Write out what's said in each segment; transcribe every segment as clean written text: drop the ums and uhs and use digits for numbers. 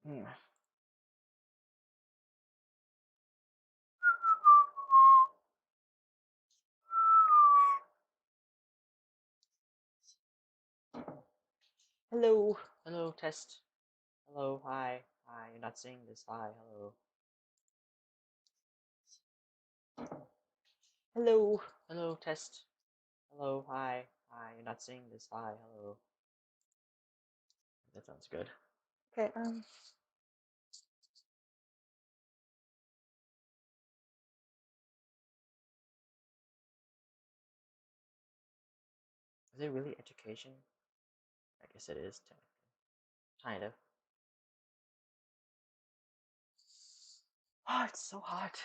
Hmm. Hello. Hello, test. Hello, hi. Hi, you're not seeing this. Hi, hello. Hello. Hello, test. Hello, hi. Hi, you're not seeing this. Hi, hello. That sounds good. Okay, is it really education? I guess it is, technically. Kind of. Oh, it's so hot.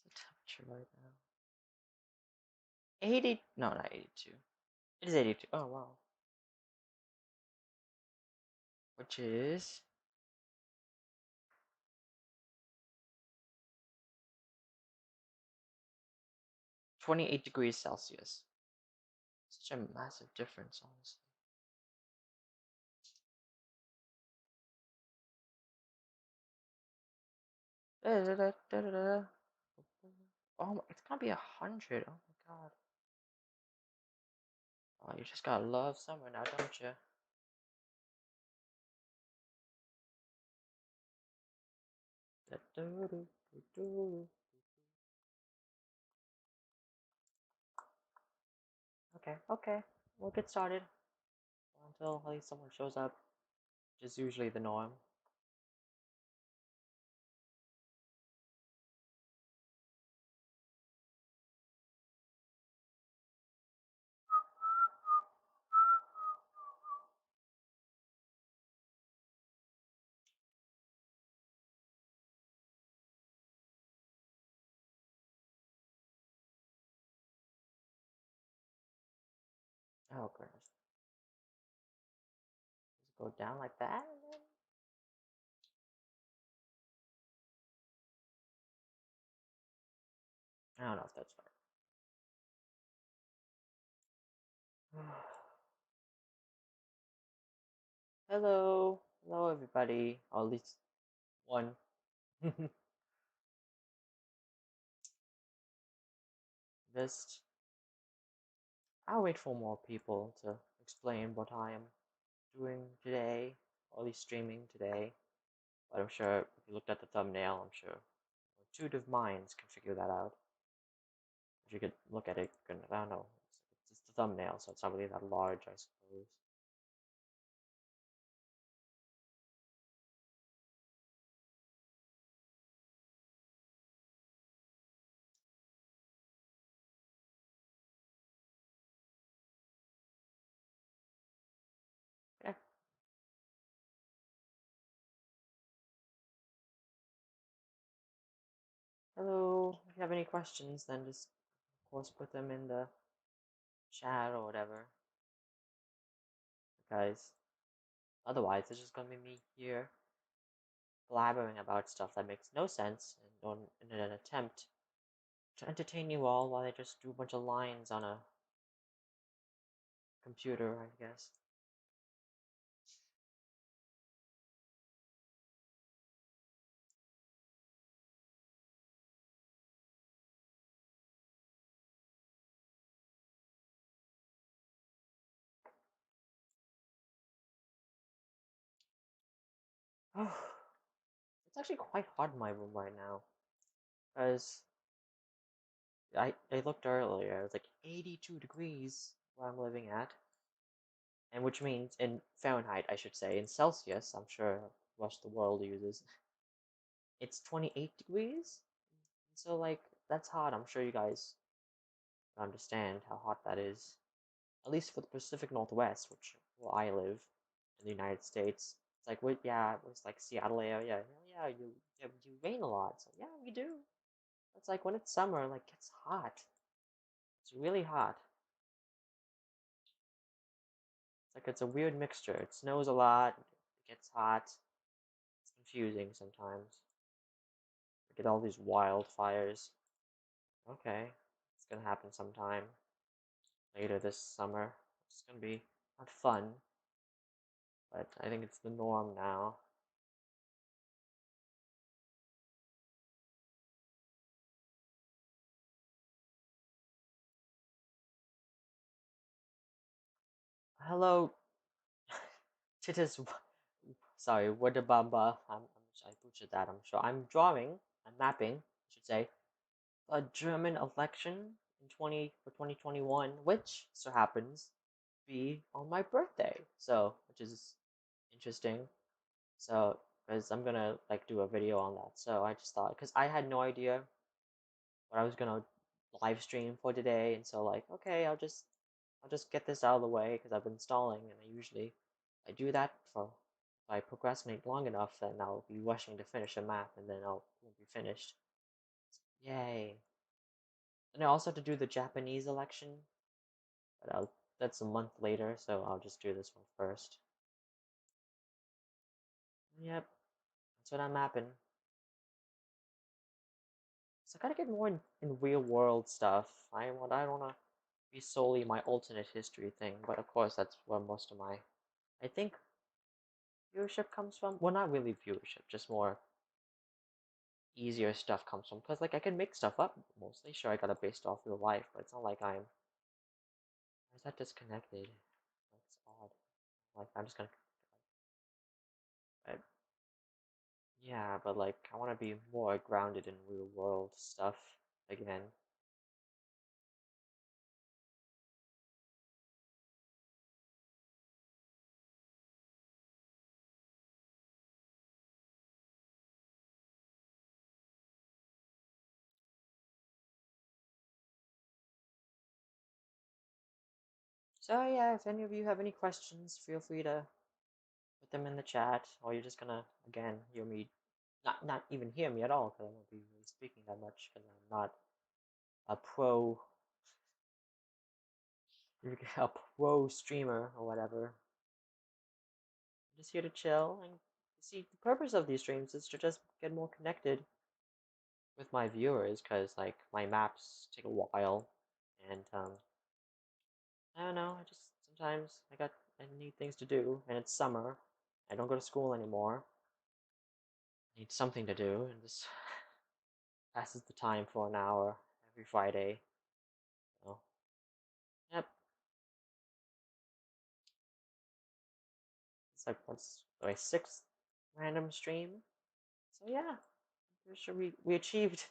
What's the temperature right now? 80. No, not 82. It is 82. Oh, wow. Which is 28 degrees Celsius. Such a massive difference, honestly. Oh, it's gonna be 100. Oh my god. Oh, you just gotta love summer now, don't you? Okay, okay. We'll get started until at least someone shows up, which is usually the norm. Oh, goodness. Just go down like that and then. I don't know if that's right. Hello. Hello, everybody. Or at least one. Just. I'll wait for more people to explain what I am doing today, or at least streaming today. But I'm sure if you looked at the thumbnail, I'm sure intuitive minds can figure that out. If you could look at it, I don't know. It's just the thumbnail, so it's not really that large, I suppose. Yeah. Hello. If you have any questions, then just, of course, put them in the chat or whatever. Because otherwise, it's just gonna be me here blabbering about stuff that makes no sense in an attempt to entertain you all while I just do a bunch of lines on a computer, I guess. Oh, it's actually quite hot in my room right now. Because I looked earlier, it was like 82 degrees where I'm living at. And which means in Fahrenheit, I should say. In Celsius, I'm sure the rest of the world uses. It's 28 degrees. So, like, that's hot. I'm sure you guys understand how hot that is. At least for the Pacific Northwest, which where I live in the United States. It's like, wait, yeah, it's like Seattle area. Yeah, you rain a lot. So, yeah, we do. It's like when it's summer, like, it's hot. It's really hot. It's like it's a weird mixture. It snows a lot, it gets hot. It's confusing sometimes. We get all these wildfires. Okay, it's gonna happen sometime later this summer. It's gonna be not fun, but I think it's the norm now. Hello, Titus. Sorry, Wadabamba. I butchered that. I'm sure. I'm mapping. I should say a German election in 2021, which so happens to be on my birthday. So, which is interesting. So, because I'm gonna like do a video on that. So I just thought, because I had no idea what I was gonna live stream for today, and so like, okay, I'll just get this out of the way because I've been stalling, and I do that for if I procrastinate long enough, then I'll be rushing to finish a map, and then I'll won't be finished. Yay! And I also have to do the Japanese election, but that's a month later, so I'll just do this one first. Yep, that's what I'm mapping. So I gotta get more in real world stuff. I don't wanna be solely my alternate history thing, but of course that's where most of my I think viewership comes from. Well, not really viewership, just more easier stuff comes from. Because like I can make stuff up mostly. Sure, I got it based off real life, but it's not like I'm. Why is that disconnected? That's odd. Like I'm just gonna. I, yeah, but like I want to be more grounded in real world stuff again. So yeah, if any of you have any questions, feel free to put them in the chat, or you're just gonna again hear me, not even hear me at all, because I won't be really speaking that much, because I'm not a pro a pro streamer or whatever. I'm just here to chill and see. The purpose of these streams is to just get more connected with my viewers, because like my maps take a while, and I don't know. I just sometimes I need things to do, and it's summer. I don't go to school anymore. I need something to do, and this passes the time for an hour every Friday. So, yep. It's like what's my sixth random stream. So yeah, pretty sure we achieved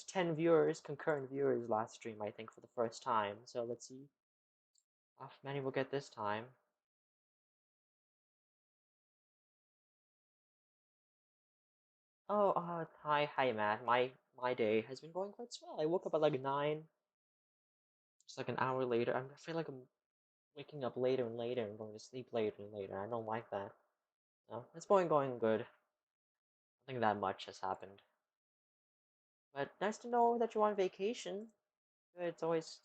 10 viewers, concurrent viewers last stream, I think, for the first time. So let's see how many we'll get this time. Oh, hi, Matt. My day has been going quite swell. I woke up at like 9, just like an hour later. I feel like I'm waking up later and later and going to sleep later and later. I don't like that. No, it's going good. Nothing that much has happened. But nice to know that you're on vacation. It's always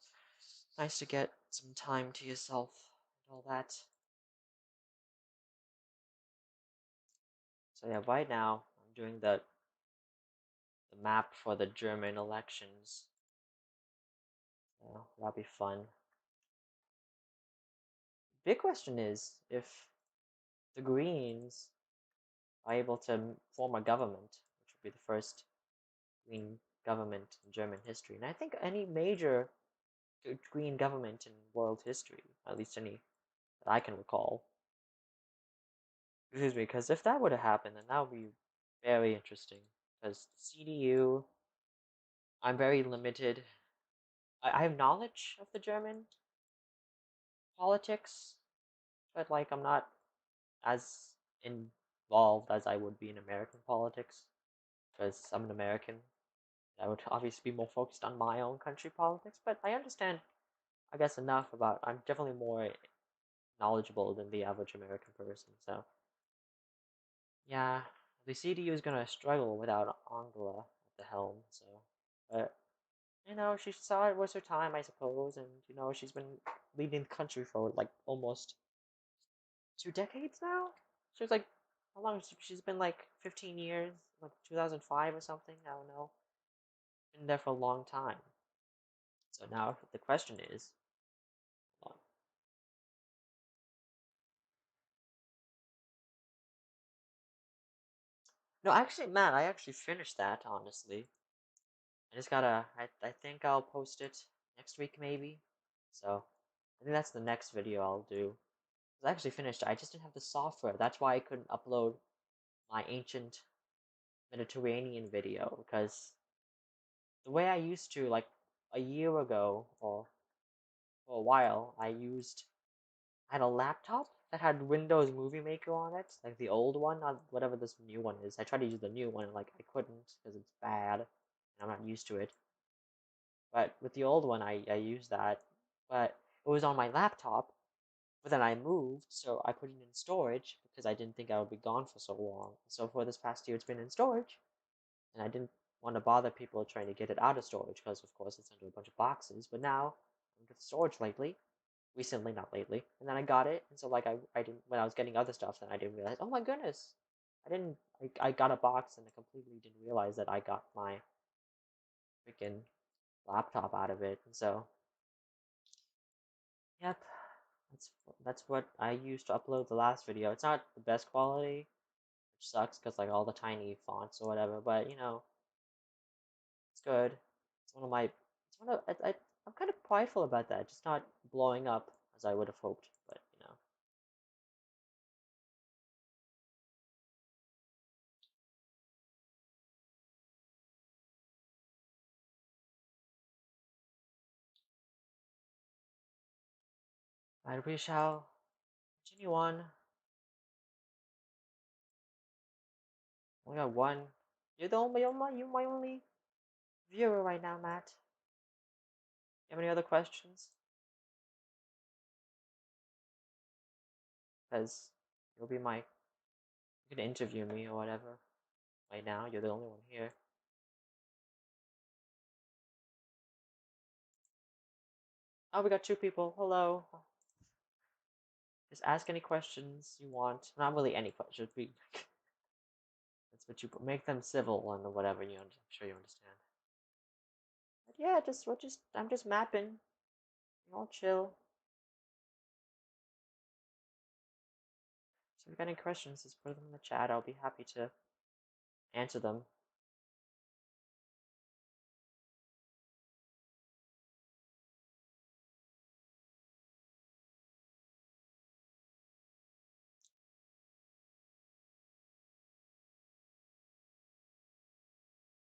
nice to get some time to yourself and all that. So yeah, right now I'm doing the map for the German elections. So that'll be fun. Big question is if the Greens are able to form a government, which would be the first Green government in German history, and I think any major Green government in world history, at least any that I can recall. Excuse me, because if that were to happen, then that would be very interesting. Because CDU, I'm very limited. I have knowledge of the German politics, but like I'm not as involved as I would be in American politics because I'm an American. I would obviously be more focused on my own country politics, but I understand, I guess, enough about. I'm definitely more knowledgeable than the average American person. So yeah, the CDU is gonna struggle without Angela at the helm. So, but she saw it was her time, I suppose, and she's been leading the country for like almost 2 decades now. She was like, how long? She's been like 15 years, like 2005 or something. I don't know. Been there for a long time. So now the question is, No, actually, Matt, I actually finished that, honestly. I just gotta, I think I'll post it next week, maybe. So, I think that's the next video I'll do. 'Cause I actually finished it. I just didn't have the software. That's why I couldn't upload my ancient Mediterranean video. Because the way I used to, like, a year ago, or for a while, I had a laptop that had Windows Movie Maker on it, like the old one, not whatever this new one is. I tried to use the new one, and like I couldn't because it's bad, and I'm not used to it. But with the old one, I used that, but it was on my laptop. But then I moved, so I put it in storage because I didn't think I would be gone for so long. So for this past year, it's been in storage, and I didn't want to bother people trying to get it out of storage because, of course, it's under a bunch of boxes. But now, I'm with storage lately, recently, not lately, and then I got it, and so like I didn't when I was getting other stuff, then I didn't realize. Oh my goodness, I didn't. I got a box and I completely didn't realize that I got my freaking laptop out of it, and so yep, that's that's what I used to upload the last video. It's not the best quality, which sucks because like all the tiny fonts or whatever, but you know it's good. It's one of my. It's one of I'm kind of prideful about that, just not blowing up as I would have hoped, but you know. We shall continue on. We got one. You're my only viewer right now, Matt. You have any other questions? Because you'll be my. You can interview me or whatever. Right now, you're the only one here. Oh, we got two people. Hello. Just ask any questions you want. Not really any questions. That's what you make them civil and whatever. I'm sure you understand. But yeah, I'm just mapping. All chill. So if you got any questions, just put them in the chat. I'll be happy to answer them.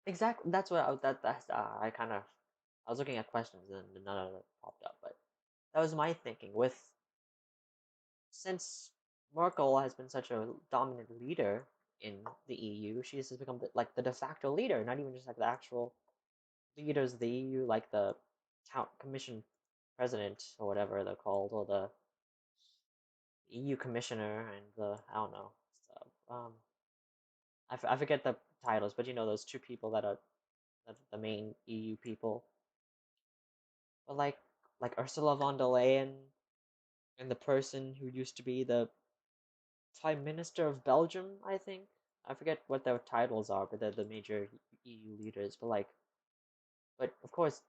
Exactly. That's what that's I kind of I was looking at questions and none of it popped up, but that was my thinking. With since Merkel has been such a dominant leader in the EU, she has become like the de facto leader, not even just like the actual leaders of the EU, like the Commission president or whatever they're called, or the EU commissioner and the I don't know. So, I forget the titles, but you know those two people that are the main EU people, but like Ursula von der Leyen and the person who used to be the Prime Minister of Belgium, I think. I forget what their titles are, but they're the major EU leaders. But of course,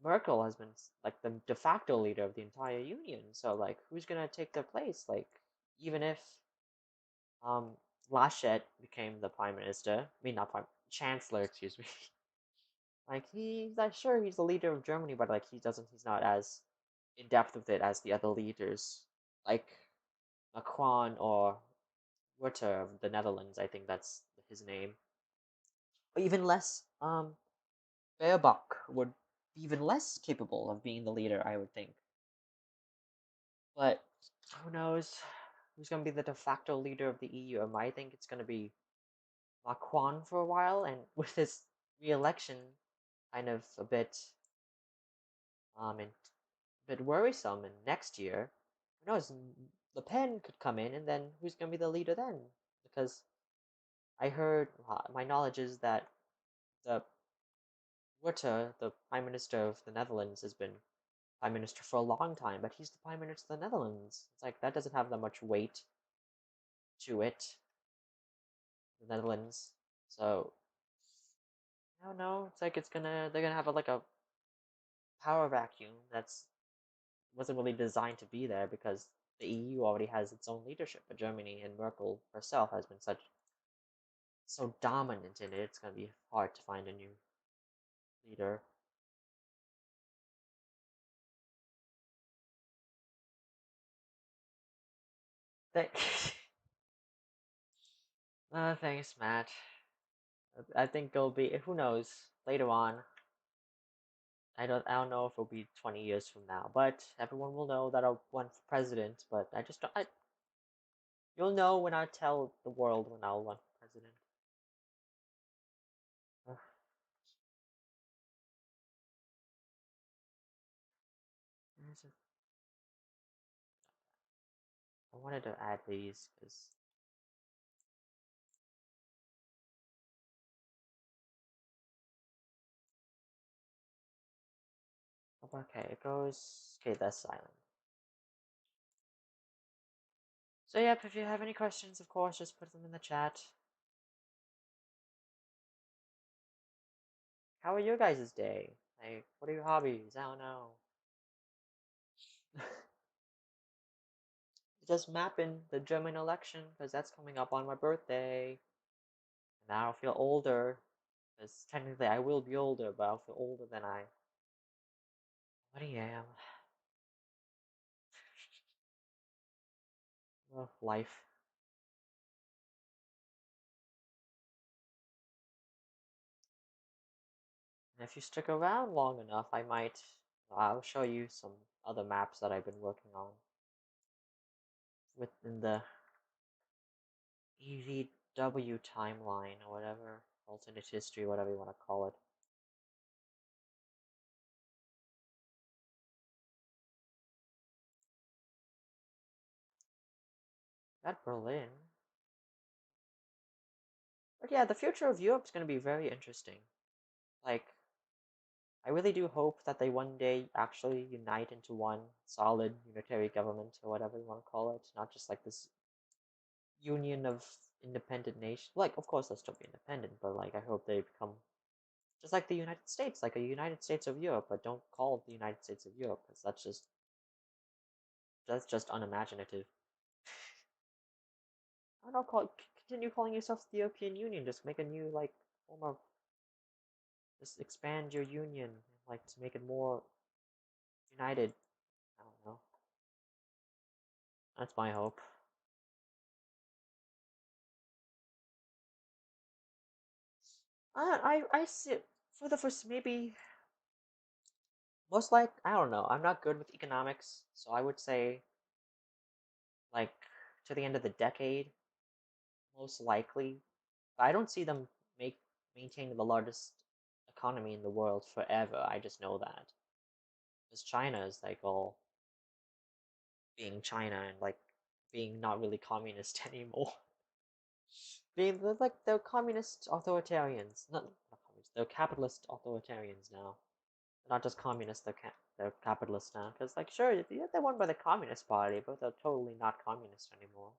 Merkel has been like the de facto leader of the entire union. So like, who's gonna take their place? Like, even if um Laschet became the prime minister, I mean not prime chancellor, excuse me. Like he's not sure he's the leader of Germany, but like he's not as in depth with it as the other leaders, like Macron or Rutte of the Netherlands. I think that's his name. Or even less. Baerbock would be even less capable of being the leader, I would think. But who knows who's going to be the de facto leader of the EU? I think it's going to be Macron for a while, and with his re-election kind of and a bit worrisome. And next year, who knows? Le Pen could come in, and then who's going to be the leader then? Because I heard my knowledge is that the Rutte, the Prime Minister of the Netherlands, has been Prime Minister for a long time, but he's the Prime Minister of the Netherlands. It's like that doesn't have that much weight to it, the Netherlands. So I don't know. It's like they're gonna have like a power vacuum that's wasn't really designed to be there because the EU already has its own leadership. But Germany and Merkel herself has been such so dominant in it, it's gonna be hard to find a new leader. Thank thanks, Matt. I think it'll be, who knows, later on. I don't know if it'll be 20 years from now, but everyone will know that I won for president, but I just don't, you'll know when I tell the world when I'll run for president. Ugh, I wanted to add these because, okay, it goes, okay, that's silent. So yep, if you have any questions, of course, just put them in the chat. How are your guys' day? Like, what are your hobbies? I don't know. Just mapping the German election because that's coming up on my birthday. And now I'll feel older because technically I will be older, but I'll feel older than I already am. Ugh, life. And if you stick around long enough, I'll show you some other maps that I've been working on within the EVW timeline or whatever, alternate history, whatever you want to call it. At Berlin. But yeah, the future of Europe is going to be very interesting. Like, I really do hope that they one day actually unite into one solid unitary government or whatever you want to call it, not just like this union of independent nations. Like, of course, they'll still be independent, but like, I hope they become just like the United States, like a United States of Europe, but don't call it the United States of Europe because that's just unimaginative. I don't know, continue calling yourself the European Union. Just make a new like form of, just expand your union, like to make it more united. I don't know. That's my hope. I see for the first, maybe most like, I don't know. I'm not good with economics, so I would say like to the end of the decade, most likely. But I don't see them make maintaining the largest economy in the world forever. I just know that because China is like all being China and like being not really communist anymore. They're like they're communist authoritarians, not communist. They're capitalist authoritarians now. They're not just communists. They're capitalists now. Because like sure, they're won by the Communist Party, but they're totally not communist anymore.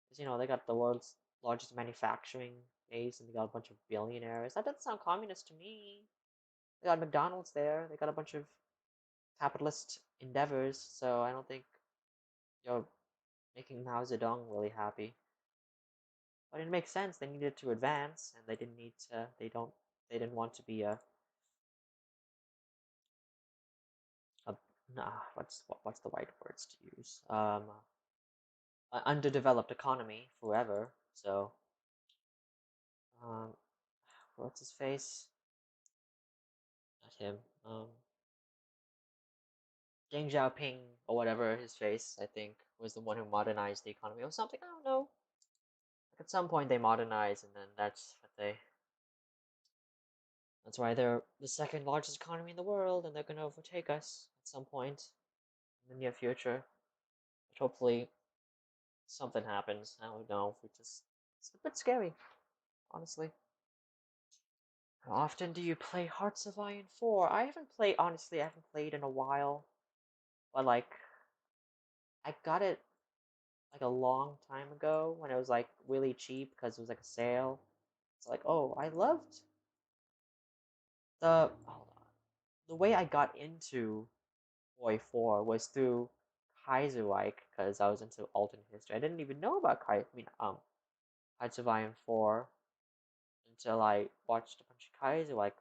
Because they got the world's largest manufacturing base and they got a bunch of billionaires. That doesn't sound communist to me. They got McDonald's there. They got a bunch of capitalist endeavors. So I don't think you're making Mao Zedong really happy. But it makes sense. They needed to advance, and they didn't need to. They didn't want to be a nah. What's the right words to use? An underdeveloped economy forever. So um, what's his face? Not him. Deng Xiaoping or whatever his face, I think, was the one who modernized the economy or something. I don't know. Like at some point they modernize, and then that's why they're the second largest economy in the world, and they're gonna overtake us at some point in the near future. But hopefully something happens. I don't know. It's a bit scary, honestly. How often do you play Hearts of Iron 4? Honestly, I haven't played in a while. But like, I got it like a long time ago when it was like really cheap because it was like a sale. It's like, oh, I loved hold on. The way I got into Boy 4 was through Kaiserreich because I was into alternate history. I didn't even know about Hearts of Iron 4 until I watched a bunch of Kaiser like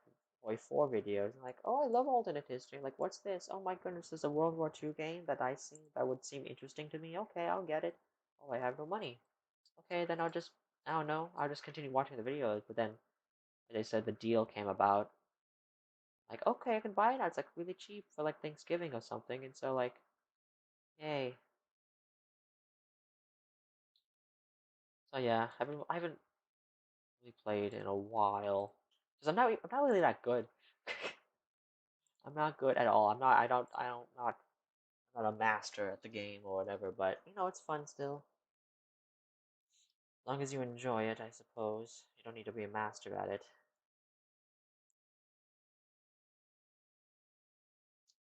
Boy 4 videos. And like, oh, I love alternate history. Like, what's this? Oh my goodness, there's a World War II game that that would seem interesting to me. Okay, I'll get it. Oh, I have no money. Okay, then I don't know, I'll just continue watching the videos. But then they said the deal came about. Like, okay, I can buy it now. It's like really cheap for like Thanksgiving or something. And so like, yay. So yeah, I haven't really played in a while because I'm not really that good. I'm not good at all. I'm not a master at the game or whatever. But you know, it's fun still. As long as you enjoy it, I suppose. You don't need to be a master at it.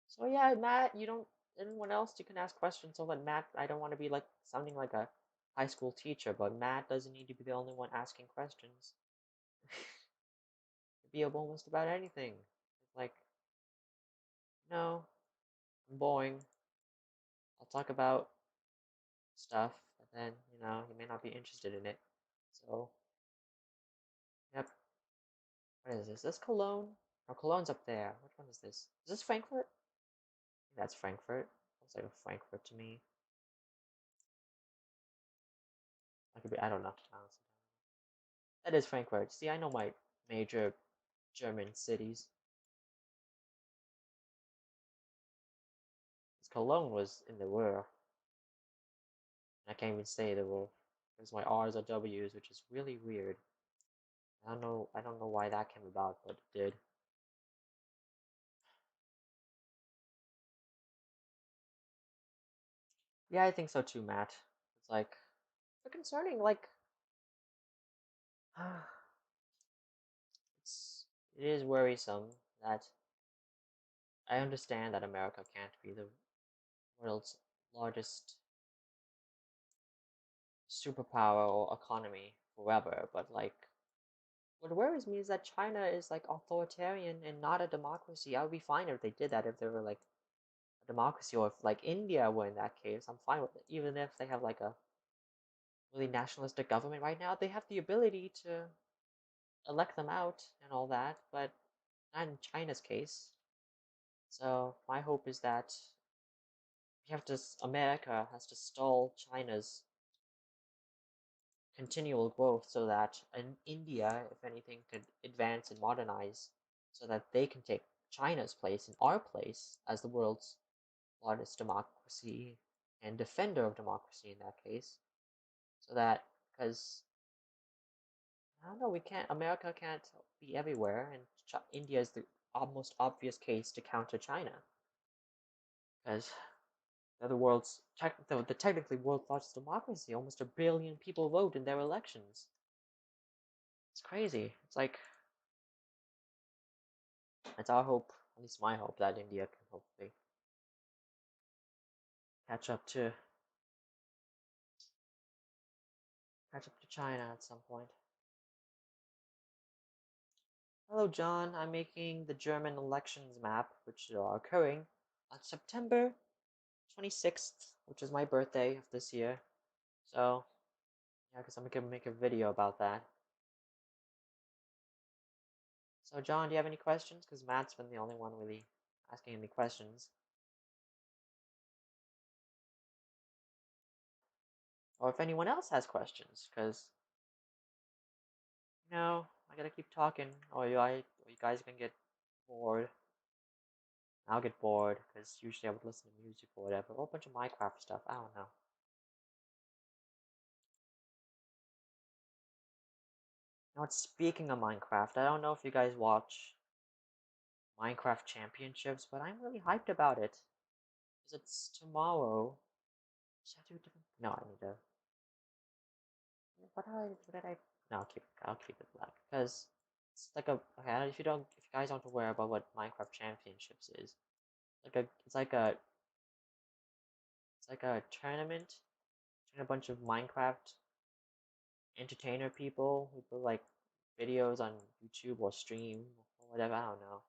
So yeah, Matt, you don't. Anyone else you can ask questions. So let Matt. I don't want to be like sounding like a high school teacher, but Matt doesn't need to be the only one asking questions. It could be almost about anything. Like, no, I'm boring. I'll talk about stuff, and then you may not be interested in it. So, yep. What is this? Is this Cologne? Oh, Cologne's up there. Which one is this? Is this Frankfurt? I think that's Frankfurt. Looks like a Frankfurt to me. I could be. I don't know. Honestly. That is Frankfurt. See, I know my major German cities. Because Cologne was in the Ruhr. I can't even say the Ruhr. Because my R's are W's, which is really weird. I don't know why that came about, but it did. Yeah, I think so too, Matt. It's like concerning, like it is worrisome that I understand that America can't be the world's largest superpower or economy forever, but like what worries me is that China is like authoritarian and not a democracy. I would be fine if they did that if they were like a democracy, or if like India were in that case. I'm fine with it. Even if they have like a really nationalistic government right now, they have the ability to elect them out and all that, but not in China's case. So my hope is that America has to stall China's continual growth so that India, if anything, could advance and modernize so that they can take China's place and our place as the world's largest democracy and defender of democracy in that case. So that, because, I don't know, America can't be everywhere, and India is the most obvious case to counter China. Because they're the technically world's largest democracy. Almost a billion people vote in their elections. It's crazy. It's like it's our hope, at least my hope, that India can hopefully catch up to China at some point. Hello, John. I'm making the German elections map, which are occurring on September 26th, which is my birthday of this year. So, yeah, because I'm gonna make a video about that. So, John, do you have any questions? Because Matt's been the only one really asking any questions. Or if anyone else has questions, because, I gotta keep talking, or you guys can get bored. I'll get bored, because usually I would listen to music or whatever, or a bunch of Minecraft stuff, I don't know. Now, speaking of Minecraft, I don't know if you guys watch Minecraft Championships, but I'm really hyped about it. Because it's tomorrow. Should I do a different? No, I need to. What did I? No, I'll keep it black because it's like a. Okay, if you guys aren't aware about what Minecraft Championships is, it's like a tournament between a bunch of Minecraft entertainer people who put like videos on YouTube or stream or whatever. I don't know.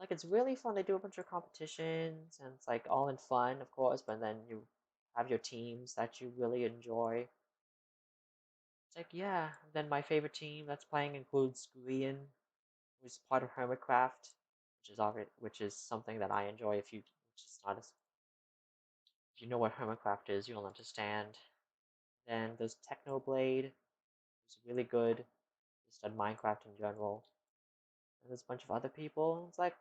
Like it's really fun. They do a bunch of competitions and it's like all in fun, of course. But then you have your teams that you really enjoy. It's like, yeah. Then my favorite team that's playing includes Guian, who's part of Hermitcraft, which is something that I enjoy. Which is not as if you know what Hermitcraft is, you'll understand. Then there's Technoblade, who's really good, just at Minecraft in general. And there's a bunch of other people. It's like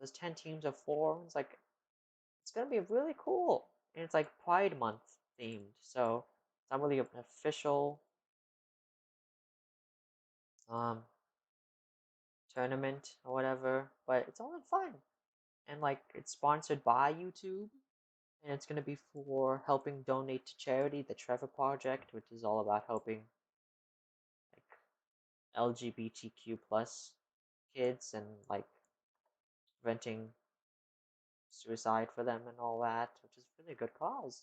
there's 10 teams of 4. It's like it's gonna be really cool, and it's like Pride Month themed, so it's not really an official um tournament or whatever, but it's all in fun. And like it's sponsored by YouTube, and it's gonna be for helping donate to charity, the Trevor Project, which is all about helping like LGBTQ plus kids and like preventing suicide for them and all that, which is really a good cause.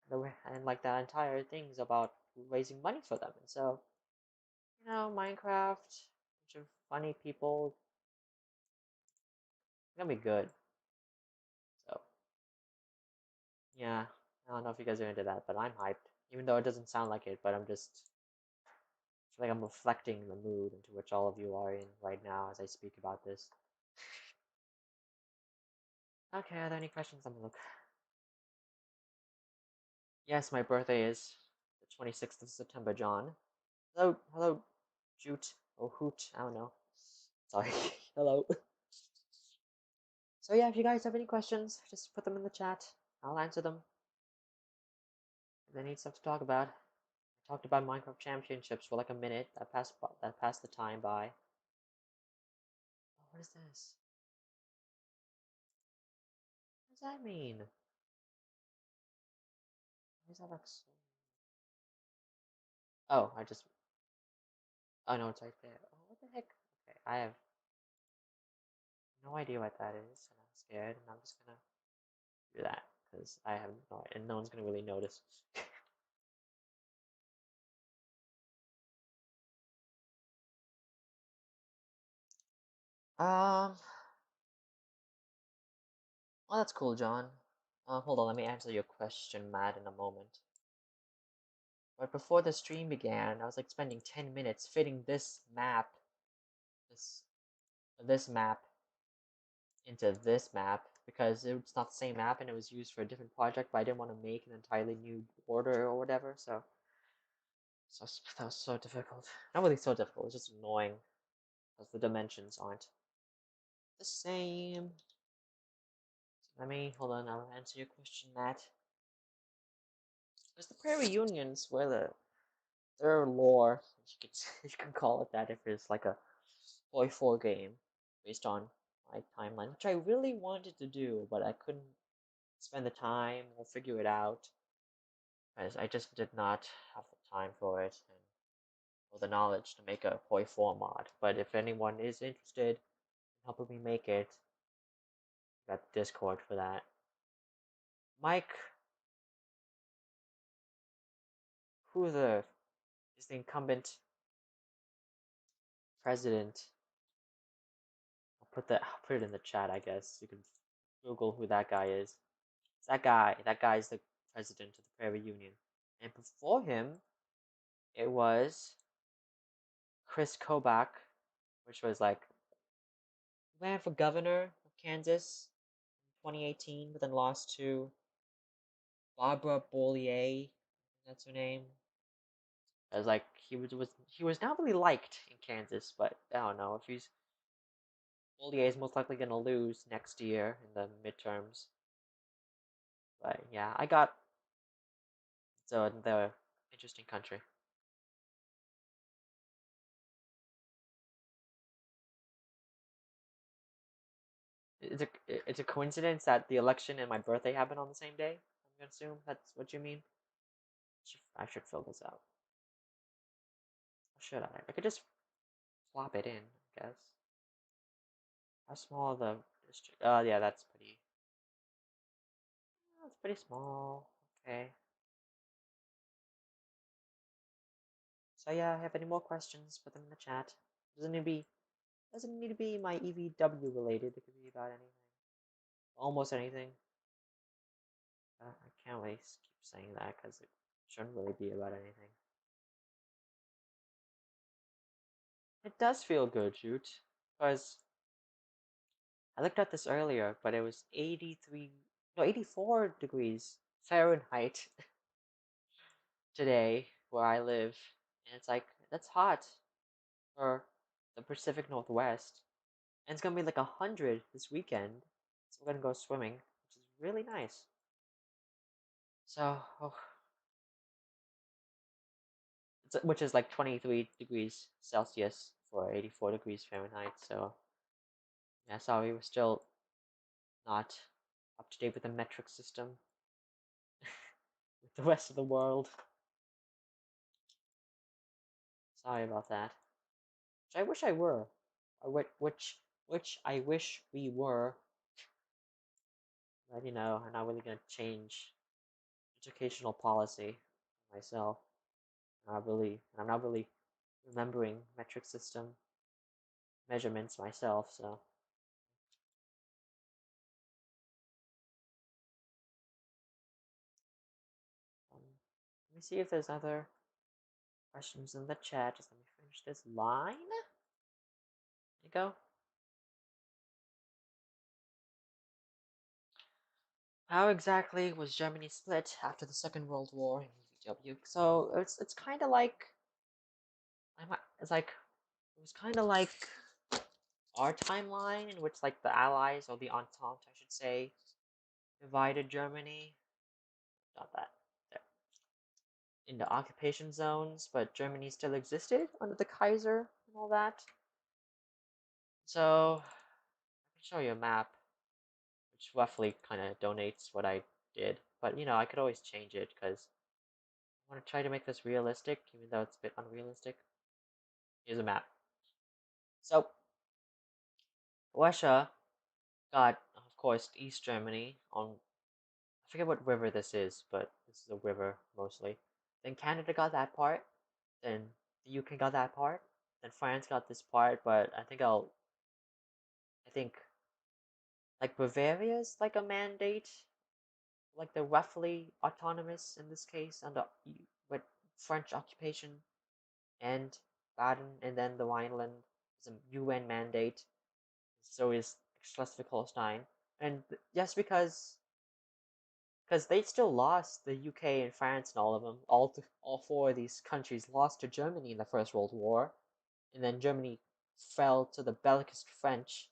And like that entire thing's about raising money for them, and so Minecraft, bunch of funny people, it's gonna be good. So yeah, I don't know if you guys are into that, but I'm hyped. Even though it doesn't sound like it, but I'm just feel like I'm reflecting the mood into which all of you are in right now as I speak about this. Okay, are there any questions? I'm gonna look. Yes, my birthday is the 26th of September, John. Hello, Jute or Hoot, I don't know. Sorry. Hello. So yeah, if you guys have any questions, just put them in the chat. I'll answer them. If they need stuff to talk about. I talked about Minecraft Championships for like a minute. That passed the time by. Oh, what is this? What does that mean? Why does that look so? Oh, I just. Oh no, it's right there. Oh, what the heck? Okay, I have no idea what that is, and I'm scared, and I'm just gonna do that because I have no, and no one's gonna really notice. um. Well, that's cool, John. Hold on, let me answer your question, Matt, in a moment. But before the stream began, I was like spending 10 minutes fitting this this map into this map because it's not the same map and it was used for a different project, but I didn't want to make an entirely new border or whatever, so that was so difficult. Not really so difficult, it's just annoying because the dimensions aren't the same. So let me hold on, I'll answer your question, Matt. Because the Prairie Unions were their lore, you can call it that if it's like a Boy 4 game based on my timeline, which I really wanted to do, but I couldn't spend the time or figure it out because I just did not have the time for it and or the knowledge to make a Boy 4 mod. But if anyone is interested in helping me make it, I got the Discord for that. Mike, who is the incumbent president? I'll put it in the chat, I guess. You can Google who that guy is. It's that guy. That guy's the president of the Prairie Union. And before him, it was Chris Kobach, which was like ran for governor of Kansas in 2018, but then lost to Barbara Bollier. That's her name. As like he was not really liked in Kansas, but I don't know if he's Bollier is most likely gonna lose next year in the midterms. But yeah, so the interesting country. It's a coincidence that the election and my birthday happen on the same day. I'm gonna assume that's what you mean. I should fill this out. Or should I? I could just plop it in, I guess. How small the district? Yeah, that's pretty small. Okay. So yeah, if you have any more questions, put them in the chat. Doesn't need to be my EVW related. It could be about anything, almost anything. I can't really keep saying that because it shouldn't really be about anything. It does feel good, shoot, because I looked at this earlier, but it was 83, no, 84 degrees Fahrenheit today where I live, and it's like that's hot for the Pacific Northwest, and it's gonna be like 100 this weekend, so we're gonna go swimming, which is really nice. So, oh, which is like 23 degrees Celsius for 84 degrees Fahrenheit. So, yeah, sorry, we're still not up to date with the metric system with the rest of the world. Sorry about that. Which I wish I were. Which I wish we were. But I'm not really gonna change educational policy myself. I'm not really remembering metric system measurements myself. So let me see if there's other questions in the chat. Just let me finish this line. There you go. How exactly was Germany split after the Second World War in EVW? So it's kind of like it's like it was kind of like our timeline in which like the Allies or the Entente, I should say, divided Germany. Not that there into occupation zones, but Germany still existed under the Kaiser and all that. So I can show you a map, which roughly kind of donates what I did. But I could always change it because I want to try to make this realistic, even though it's a bit unrealistic. Here's a map. So Russia got, of course, East Germany on, I forget what river this is, but this is a river mostly. Then Canada got that part. Then the UK got that part. Then France got this part, but I think like Bavaria's like a mandate, like they're roughly autonomous in this case under with French occupation and Baden, and then the Rhineland is a UN mandate. So is Schleswig-Holstein, and just because they still lost the UK and France and all of them, all four of these countries lost to Germany in the First World War, and then Germany fell to the bellicist French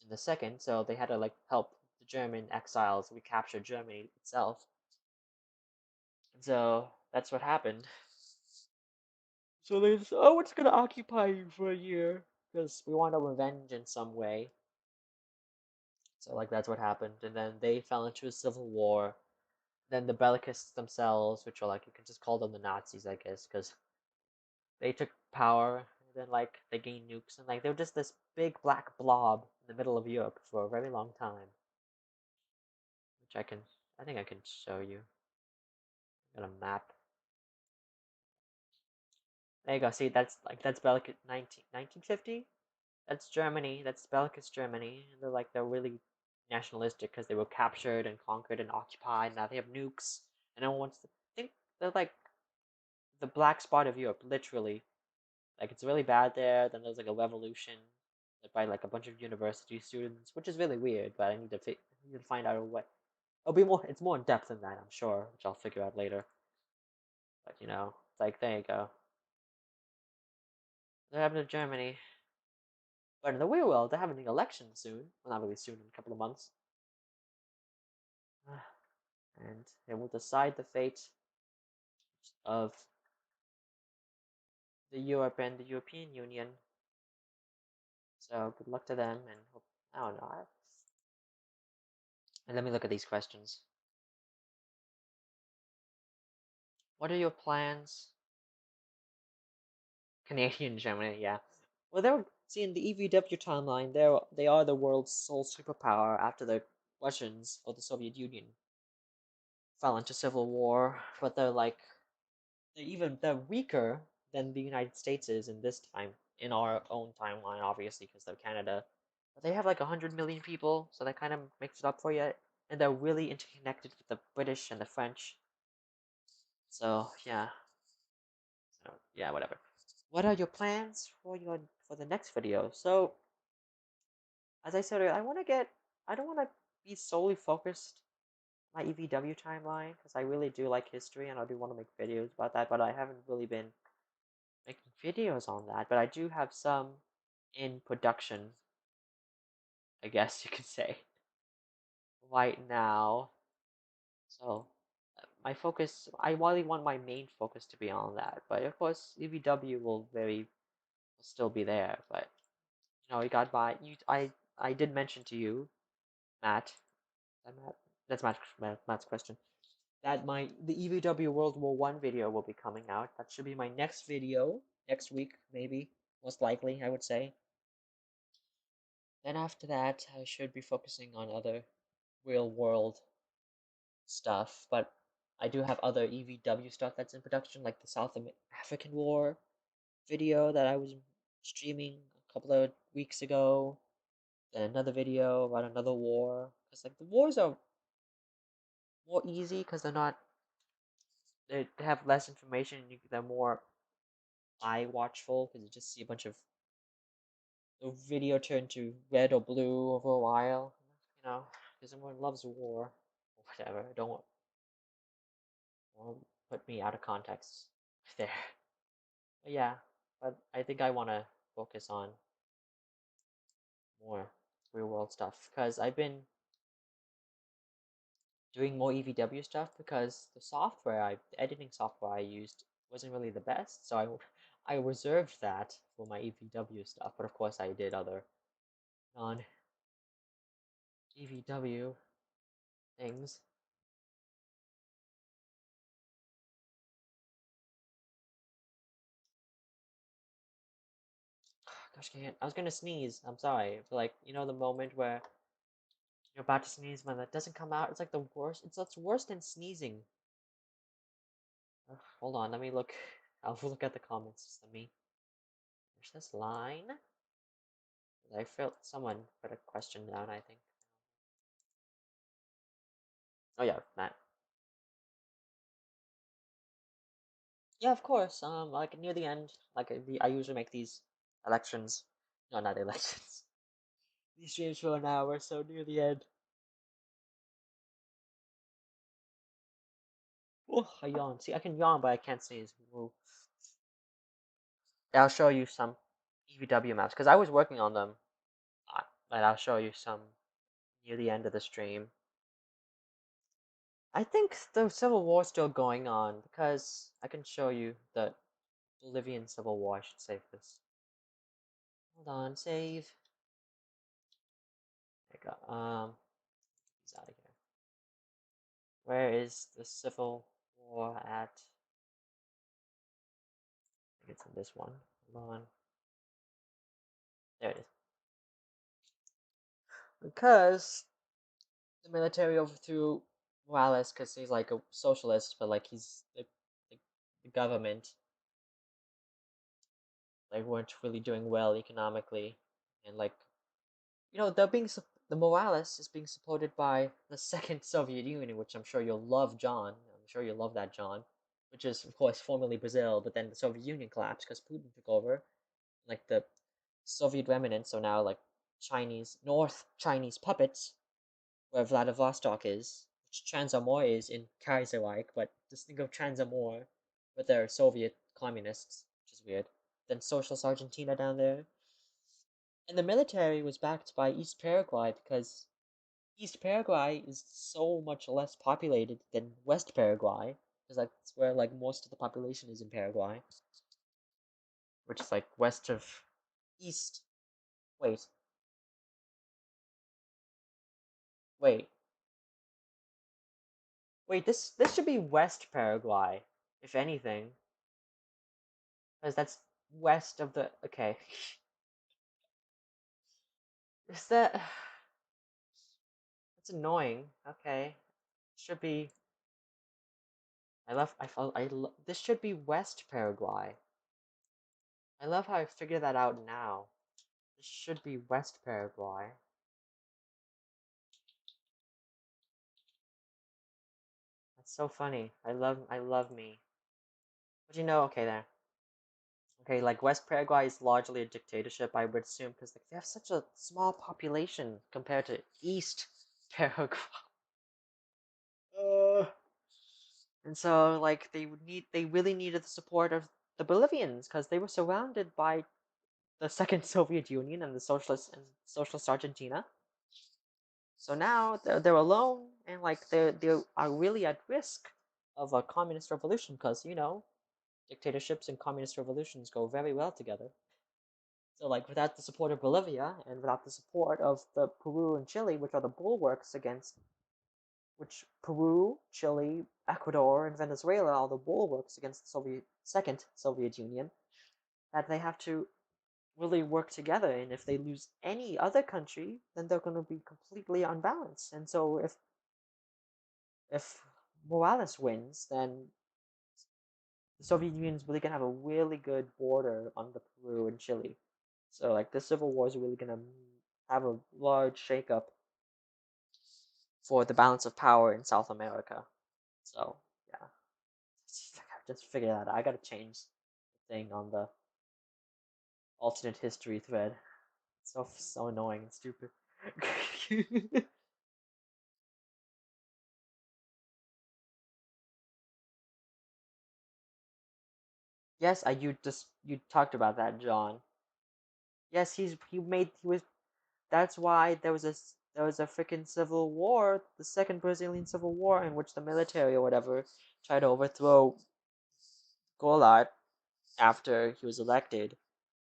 in the second, so they had to like help the German exiles recapture Germany itself. So that's what happened. So they just, oh, it's gonna occupy you for a year because we want a revenge in some way. So like that's what happened, and then they fell into a civil war. Then the bellicist themselves, which are like you can just call them the Nazis, I guess, because they took power and then like they gained nukes and like they were just this big black blob in the middle of Europe for a very long time, which I think I can show you. I got a map. There you go. See, that's bellicist 1950. That's Germany. That's bellicist Germany. And they're really nationalistic because they were captured and conquered and occupied. Now they have nukes, and no one wants to think they're like the black spot of Europe, literally. Like it's really bad there. Then there's like a revolution by like a bunch of university students, which is really weird. But I need to find out what. It'll be more. It's more in depth than that, I'm sure, which I'll figure out later. But it's like there you go. They're having in Germany, but in the real world, they're having an election soon. Well, not really soon, in a couple of months, and it will decide the fate of the Europe and the European Union. So good luck to them, and hope, I don't know. And let me look at these questions. What are your plans? Canadian Germany, yeah. Well, they're seeing the EVW timeline. They are the world's sole superpower after the Russians or the Soviet Union fell into civil war. But they're weaker than the United States is in this time in our own timeline, obviously because they're Canada. But they have like 100 million people, so that kind of makes it up for you. And they're really interconnected with the British and the French. So yeah, whatever. What are your plans for for the next video. So, as I said earlier, I don't want to be solely focused on my EVW timeline because I really do like history and I do want to make videos about that, but I haven't really been making videos on that. But I do have some in production, I guess you could say, right now. So, my focus, I really want my main focus to be on that. But of course, EVW will still be there. But you got by. I did mention to you, Matt. Matt that's Matt's question. That the EVW World War One video will be coming out. That should be my next video next week, maybe most likely, I would say. Then after that, I should be focusing on other real world stuff, but I do have other EVW stuff that's in production, like the African War video that I was streaming a couple of weeks ago, and another video about another war. Because like the wars are more easy because they have less information. They're more eye watchful because you just see a bunch of the video turn to red or blue over a while, because everyone loves war or whatever. Don't put me out of context there. But yeah, but I think I want to focus on more real world stuff because I've been doing more EVW stuff because the editing software I used wasn't really the best, so I reserved that for my EVW stuff. But of course, I did other non EVW things. Gosh, I was gonna sneeze. I'm sorry. But like, the moment where you're about to sneeze, when that doesn't come out, it's like the worst. It's worse than sneezing. Hold on, let me look. I'll look at the comments. There's this line. I felt someone put a question down, I think. Oh yeah, Matt. Yeah, of course. Like near the end, like I usually make these elections. No, not elections. These streams for an hour, so near the end. Oh, I yawn. See, I can yawn, but I can't sneeze. Ooh. I'll show you some EVW maps because I was working on them. But I'll show you some near the end of the stream. I think the Civil War is still going on because I can show you the Bolivian Civil War. I should save this. Hold on, save. There you go. He's out of here. Where is the Civil War at? I think it's in this one. Hold on. There it is. Because the military overthrew Morales because he's like a socialist, but like he's the government like weren't really doing well economically, and like the Morales is being supported by the second Soviet Union, which I'm sure you'll love, John. I'm sure you'll love that, John. Which is of course formerly Brazil, but then the Soviet Union collapsed because Putin took over. Like the Soviet remnants are now like North Chinese puppets, where Vladivostok is, which Transamur is in Kaiserreich, but just think of Transamur with their Soviet communists, which is weird. Then Socialist Argentina down there. And the military was backed by East Paraguay because East Paraguay is so much less populated than West Paraguay, because that's where like most of the population is in Paraguay, which is like west of East. Wait, wait, wait. This should be West Paraguay, if anything, because that's west of the. Okay, is that? That's annoying. Okay, should be. I love. I felt. This should be West Paraguay. I love how I figured that out now. This should be West Paraguay. That's so funny. I love me. But okay there. Okay, like West Paraguay is largely a dictatorship, I would assume, because like they have such a small population compared to East Paraguay. Uh, and so like they really needed the support of the Bolivians because they were surrounded by the second Soviet Union and the socialist Argentina. So now they're alone and like they are really at risk of a communist revolution because dictatorships and communist revolutions go very well together. So like without the support of Bolivia and without the support of the Peru and Chile, which are the bulwarks against which Peru, Chile, Ecuador, and Venezuela are the bulwarks against the second Soviet Union, that they have to really work together. And if they lose any other country, then they're going to be completely unbalanced. And so if Morales wins, then the Soviet Union is really going to have a really good border on the Peru and Chile. So like the civil war is really going to have a large shakeup for the balance of power in South America. So yeah, I just figured that out. I gotta change the thing on the alternate history thread. It's so annoying and stupid. Yes, you talked about that, John. Yes, he was. That's why there was a freaking civil war, the second Brazilian Civil War, in which the military or whatever tried to overthrow Goulart after he was elected.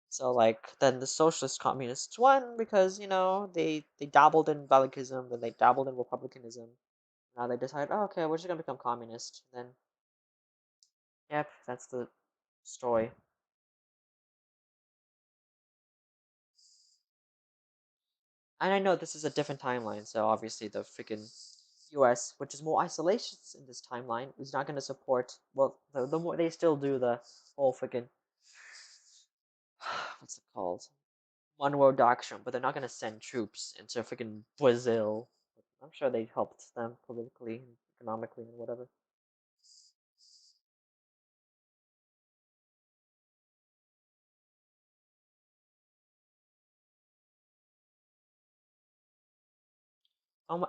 So like then the socialist communists won because they dabbled in Belgicism, then they dabbled in republicanism. Now they decide, oh, okay, we're just gonna become communist. Then yep, that's the story. And I know this is a different timeline, so obviously the freaking U.S., which is more isolationist in this timeline, is not going to support. Well, the more they still do the whole freaking what's it called, Monroe Doctrine, but they're not going to send troops into freaking Brazil. I'm sure they helped them politically, economically, and whatever.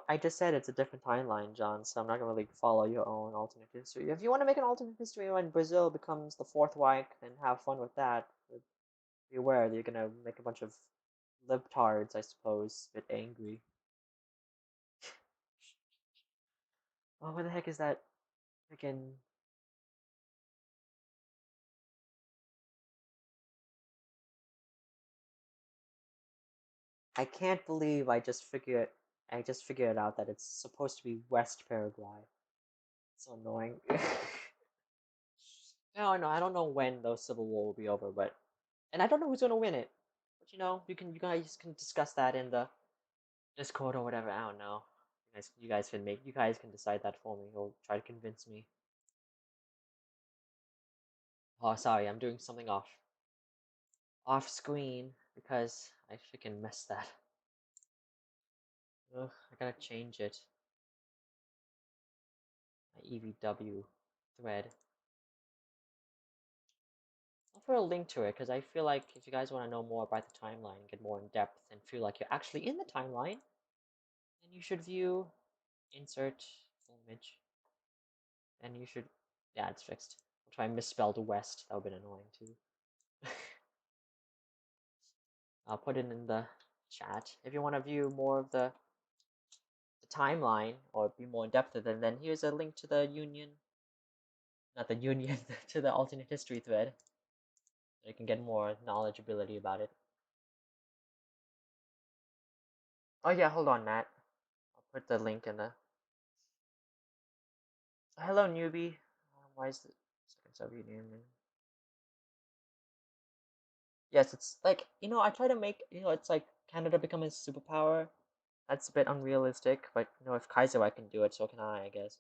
I just said it's a different timeline, John, so I'm not gonna really follow your own alternate history. If you want to make an alternate history when Brazil becomes the Fourth Reich, then have fun with that. But be aware that you're gonna make a bunch of libtards, I suppose, a bit angry. Oh, where the heck is that freaking? I can't believe I just figured out that it's supposed to be West Paraguay. It's so annoying. No, no, I don't know when the civil war will be over, and I don't know who's gonna win it. But you guys can discuss that in the Discord or whatever. I don't know. You guys can decide that for me. Or try to convince me. Oh, sorry, I'm doing something off screen because I freaking messed that. Ugh, I gotta change it. My EVW thread. I'll put a link to it because I feel like if you guys want to know more about the timeline and get more in depth and feel like you're actually in the timeline, then you should view insert full image. And you should, yeah, it's fixed. I'll try and misspelled west. That would have been annoying too. I'll put it in the chat. If you want to view more of the timeline or be more in depth with it, then here's a link to the Union, not the Union, to the alternate history thread. So you can get more knowledgeability about it. Oh yeah, hold on, Matt. I'll put the link in the. Hello, newbie. Why is the second Soviet Union? Yes, it's like I try to make it's like Canada becoming a superpower. That's a bit unrealistic, but if Kaiserreich can do it, so can I guess.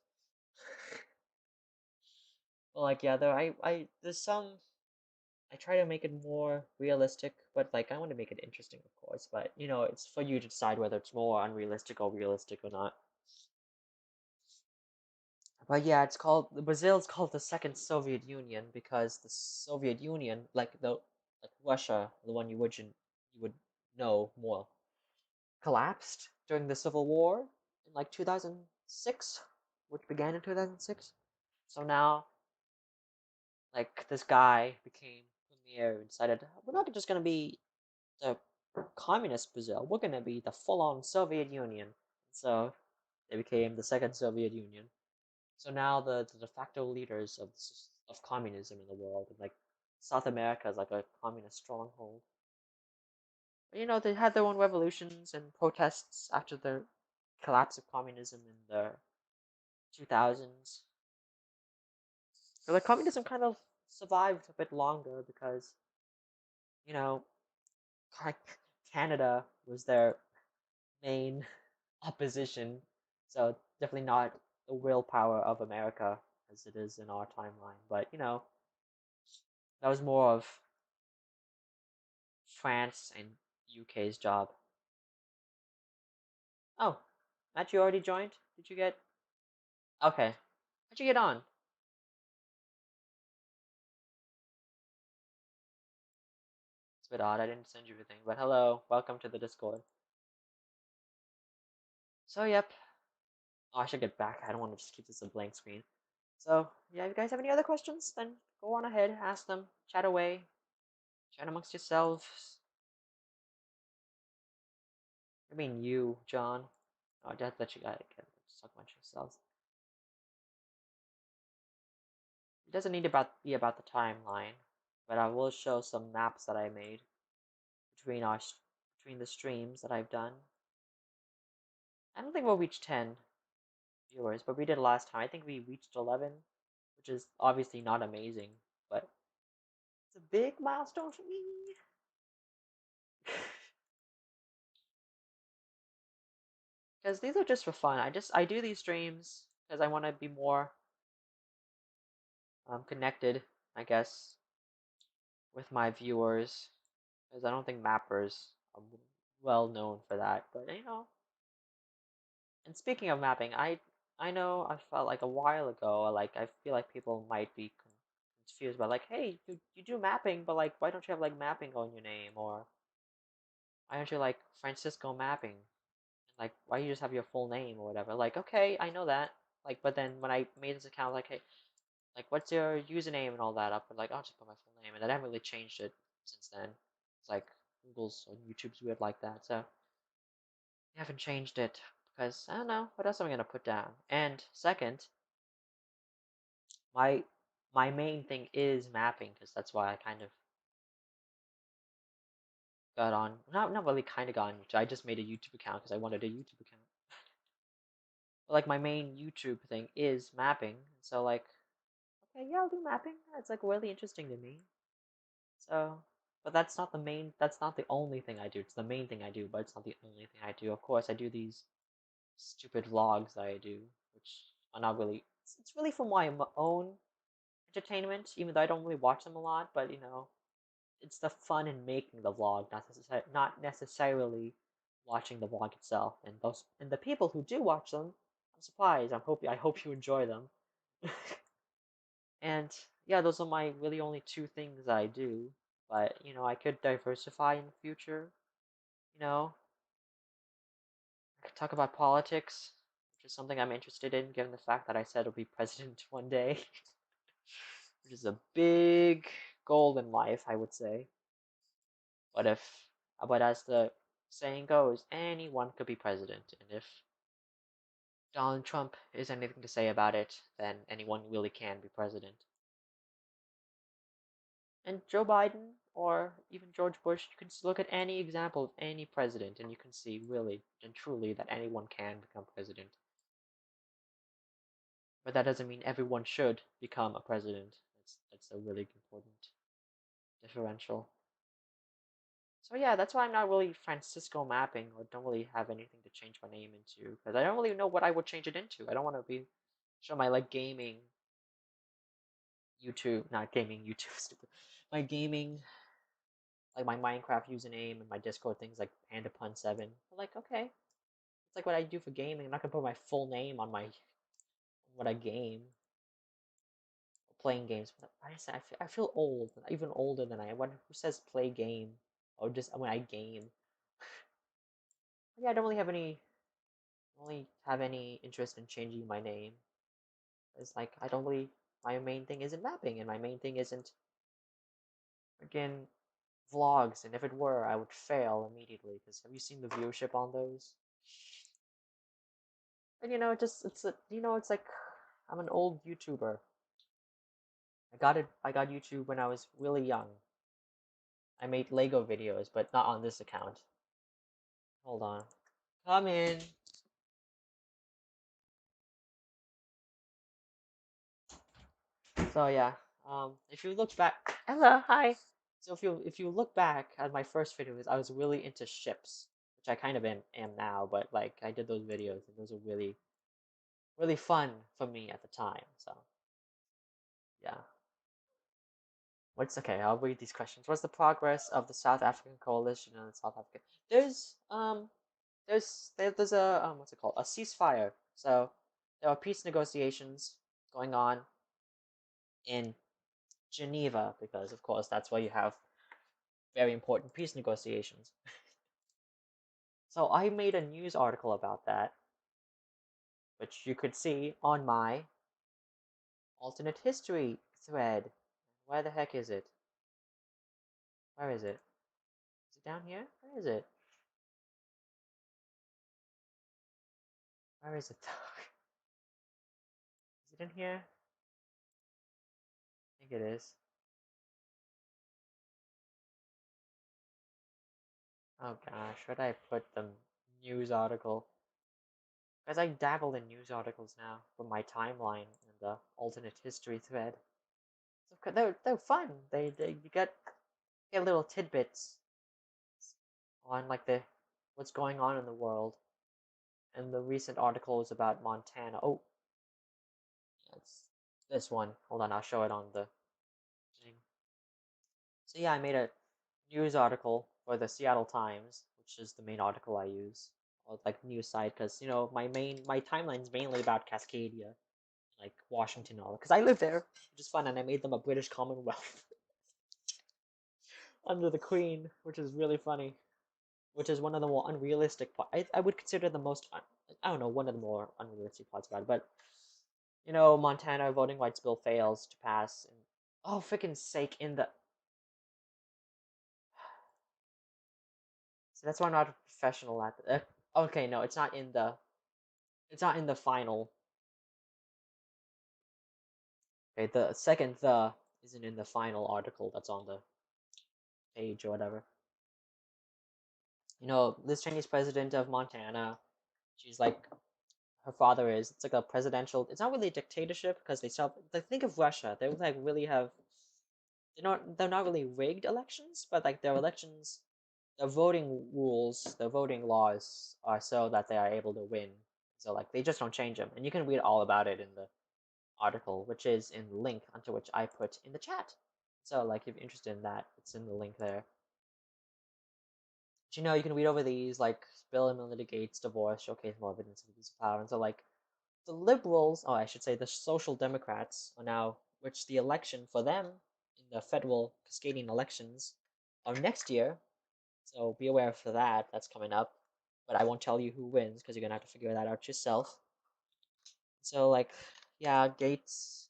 Well, like yeah, there's some I try to make it more realistic, but like I want to make it interesting, of course. But it's for you to decide whether it's more unrealistic or realistic or not. But yeah, it's called Brazil's called the second Soviet Union because the Soviet Union, like Russia, the one you would know more, collapsed during the Civil War in like 2006, which began in 2006. So now, like this guy became premier and decided we're not just gonna be the communist Brazil, we're gonna be the full-on Soviet Union. So they became the second Soviet Union. So now the de facto leaders of communism in the world, and like South America is like a communist stronghold. But, they had their own revolutions and protests after the collapse of communism in the 2000s. So the communism kind of survived a bit longer because you know Canada was their main opposition. So definitely not the willpower of America as it is in our timeline. But that was more of France and UK's job. Oh, Matt, you already joined? Did you get? Okay. How'd you get on? It's a bit odd. I didn't send you everything, but hello, welcome to the Discord. So yep. Oh, I should get back. I don't want to just keep this a blank screen. So yeah, if you guys have any other questions, then go on ahead, ask them, chat away, chat amongst yourselves. I mean you, John. Oh, that you gotta get talk amongst yourselves. It doesn't need to be about the timeline, but I will show some maps that I made between between the streams that I've done. I don't think we'll reach 10 viewers, but we did last time. I think we reached 11, which is obviously not amazing, but it's a big milestone for me. Because these are just for fun. I do these streams because I want to be more connected, I guess, with my viewers. Because I don't think mappers are well known for that. But and speaking of mapping, I know I felt like a while ago, like I feel like people might be confused by like, hey, you do mapping, but like, why don't you have like mapping on your name, or why don't you like Francisco mapping? Like, why you just have your full name or whatever? Like, okay, I know that. Like, but then when I made this account, like, hey, like, what's your username and all that up? And like, I'll just put my full name, and I haven't really changed it since then. It's like Google's or YouTube's weird like that, so I haven't changed it because I don't know what else am I gonna put down. And second, my my main thing is mapping because that's why I kind of got on. Not really kind of got on YouTube. I just made a YouTube account because I wanted a YouTube account. But like my main YouTube thing is mapping, so like, okay, yeah, I'll do mapping. It's like really interesting to me. So, but that's not the main. That's not the only thing I do. It's the main thing I do, but it's not the only thing I do. Of course, I do these stupid vlogs that I do, which are not really. It's really for my own entertainment, even though I don't really watch them a lot. But it's the fun in making the vlog, not necessarily watching the vlog itself. And the people who do watch them, I'm surprised. I hope you enjoy them. And yeah, those are my really only two things I do. But I could diversify in the future. You know, I could talk about politics, which is something I'm interested in, given the fact that I said I'll be president one day, which is a big goal in life, I would say. But but as the saying goes, anyone could be president, and if Donald Trump has anything to say about it, then anyone really can be president. And Joe Biden or even George Bush, you can look at any example of any president, and you can see really and truly that anyone can become president. But that doesn't mean everyone should become a president. That's a really important differential. So yeah, that's why I'm not really Francisco mapping, or don't really have anything to change my name into, because I don't really know what I would change it into. I don't want to show my like gaming YouTube, not gaming YouTube, stupid. My gaming, like my Minecraft username and my Discord things like PandaPun7. Like, okay, it's like what I do for gaming. I'm not gonna put my full name on my what a game, playing games. But I say I feel old, even older than I am. Who says play game or just when I game? Yeah, I don't really have any interest in changing my name. It's like I don't really. My main thing isn't mapping, and my main thing isn't again vlogs. And if it were, I would fail immediately. Because have you seen the viewership on those? And it's like I'm an old YouTuber. I got YouTube when I was really young. I made Lego videos, but not on this account. Hold on. Come in. So yeah, if you look back, hello, hi. So if you look back at my first videos, I was really into ships, which I kind of am now. But like I did those videos, and those were really fun for me at the time. So yeah. What's okay? I'll read these questions. What's the progress of the South African coalition in South Africa? There's a what's it called? A ceasefire. So there are peace negotiations going on in Geneva because, of course, that's where you have very important peace negotiations. So I made a news article about that, which you could see on my alternate history thread. Where the heck is it? Where is it? Is it down here? Where is it? Where is it? Is it in here? I think it is. Oh gosh, where did I put the news article? Because I dabble in news articles now for my timeline and the alternate history thread. So they're fun. They you get little tidbits on like the what's going on in the world. And the recent article is about Montana. Oh, it's this one. Hold on, I'll show it on the thing. So yeah, I made a news article for the Seattle Times, which is the main article I use, or like news site, because my timeline's mainly about Cascadia, like Washington, all because I live there, which is fun, and I made them a British Commonwealth under the Queen, which is really funny. Which is one of the more unrealistic parts. I would consider the most I don't know, one of the more unrealistic parts about it. But Montana voting rights bill fails to pass, and oh freaking sake, in the so that's why I'm not a professional at okay, no, it's not in the final. Okay, the second the isn't in the final article that's on the page or whatever. Liz Cheney's president of Montana. She's like her father is. It's like a presidential. It's not really a dictatorship because they still. Like, think of Russia. They like really have. They're not really rigged elections, but like their elections, the voting rules, the voting laws are so that they are able to win. So like they just don't change them, and you can read all about it in the article, which is in the link onto which I put in the chat. So like if you're interested in that, it's in the link there. But you can read over these like Bill and Melinda Gates divorce showcase more evidence of abuse of power, and so like the liberals, oh, I should say the social democrats are now, which the election for them in the federal cascading elections are next year. So be aware for that. That's coming up. But I won't tell you who wins because you're gonna have to figure that out yourself. So like, yeah, Gates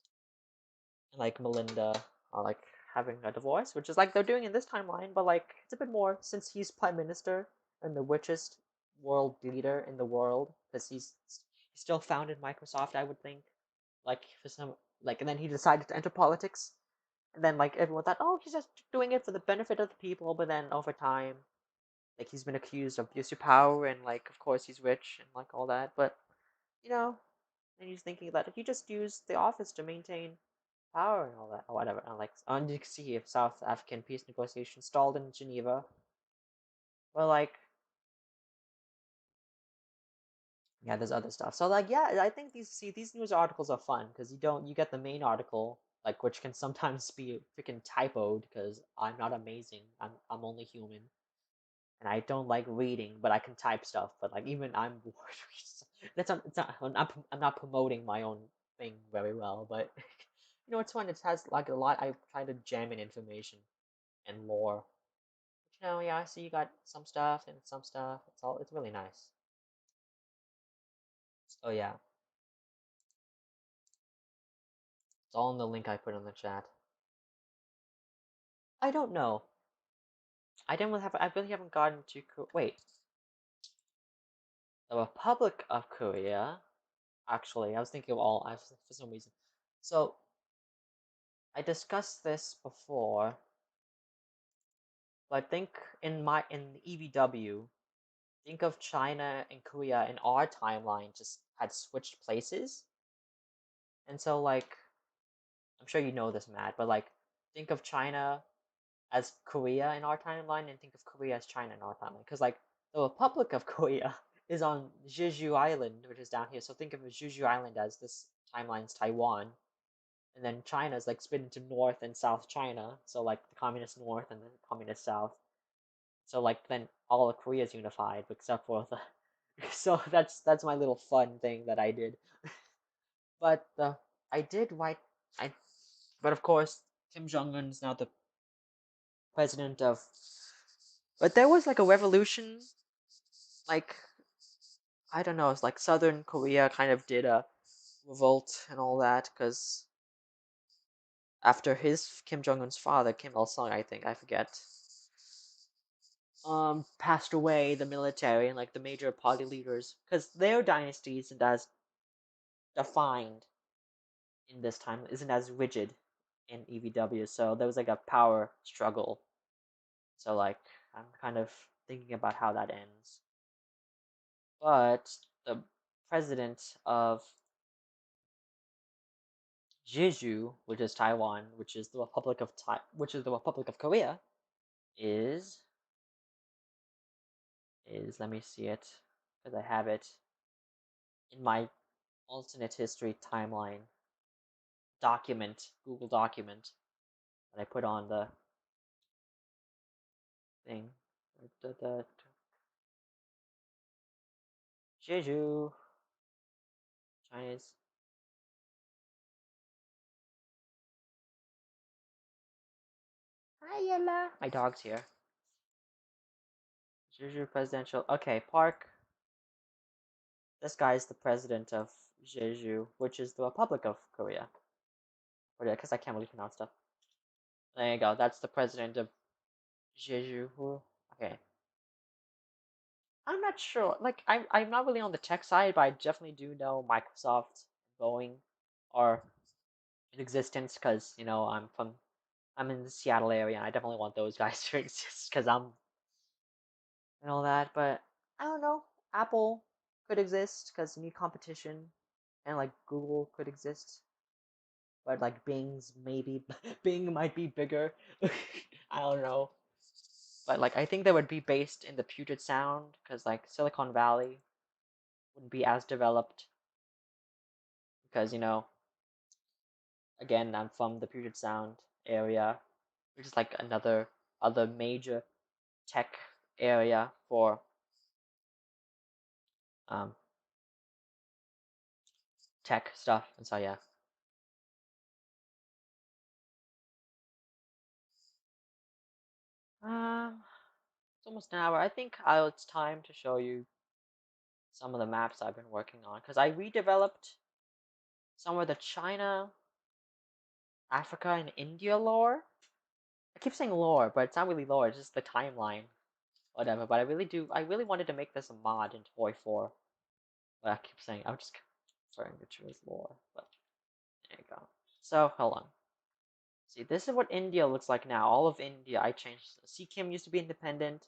and like Melinda are like having a divorce, which is like they're doing in this timeline, but like it's a bit more since he's prime minister and the richest world leader in the world because he still founded Microsoft, I would think. Like for some like and then he decided to enter politics. And then like everyone thought, oh, he's just doing it for the benefit of the people, but then over time, like he's been accused of abuse of power and like of course he's rich and like all that. But you know, and he's thinking that he just used the office to maintain power and all that or whatever. And like and you can see if South African peace negotiations stalled in Geneva. Well like yeah, there's other stuff. So like yeah, I think these news articles are fun because you get the main article like which can sometimes be freaking typoed because I'm not amazing. I'm only human and I don't like reading, but I can type stuff. But like even I'm bored. That's not, it's not I'm not promoting my own thing very well, but it's fun. It has like a lot. I try to jam in information and lore. But, yeah. So you got some stuff and some stuff. It's really nice. Oh yeah, it's all in the link I put in the chat. I don't know. I really haven't gotten to. Wait, the Republic of Korea. Actually, I was thinking of all. For some reason. So I discussed this before, but think in EVW. Think of China and Korea in our timeline just had switched places, and so like I'm sure you know this, Matt, but like think of China as Korea in our timeline, and think of Korea as China in our timeline, because like the Republic of Korea is on Jeju Island, which is down here. So think of Jeju Island as this timeline's Taiwan, and then China is like split into North and South China. So like the communist North and the communist South. So like then all of Korea is unified except for the. So that's my little fun thing that I did. But I did write I. But of course, Kim Jong Un is now the president of. But there was like a revolution, like I don't know, it's like Southern Korea kind of did a revolt and all that because after his Kim Jong Un's father, Kim Il Sung, I think I forget, passed away, the military and like the major party leaders, because their dynasty isn't as defined in this time, isn't as rigid in EVW. So there was like a power struggle. So like I'm kind of thinking about how that ends. But the president of Jeju, which is Taiwan, which is the Republic of Korea, is let me see it because I have it in my alternate history timeline document, Google document that I put on the thing. Jeju, Chinese. Hi, Yella. My dog's here. Jeju presidential. Okay, Park. This guy is the president of Jeju, which is the Republic of Korea. Or because I can't really pronounce stuff. There you go. That's the president of Jeju. Okay. I'm not sure. Like, I'm not really on the tech side, but I definitely do know Microsoft, Boeing, are in existence because I'm in the Seattle area, and I definitely want those guys to exist because I'm and all that. But I don't know. Apple could exist because you need competition, and like Google could exist, but like Bing's maybe Bing might be bigger. I don't know. But like I think they would be based in the Puget Sound because like Silicon Valley wouldn't be as developed because again I'm from the Puget Sound area, which is like another other major tech area for um tech stuff, and so yeah. It's almost an hour. I think it's time to show you some of the maps I've been working on because I redeveloped some of the China, Africa, and India lore. I keep saying lore, but it's not really lore. It's just the timeline, whatever. But I really wanted to make this a mod in Toy 4. But I keep saying I'm just referring to as lore. But there you go. So hold on. See, this is what India looks like now. All of India, I changed. Sikkim used to be independent.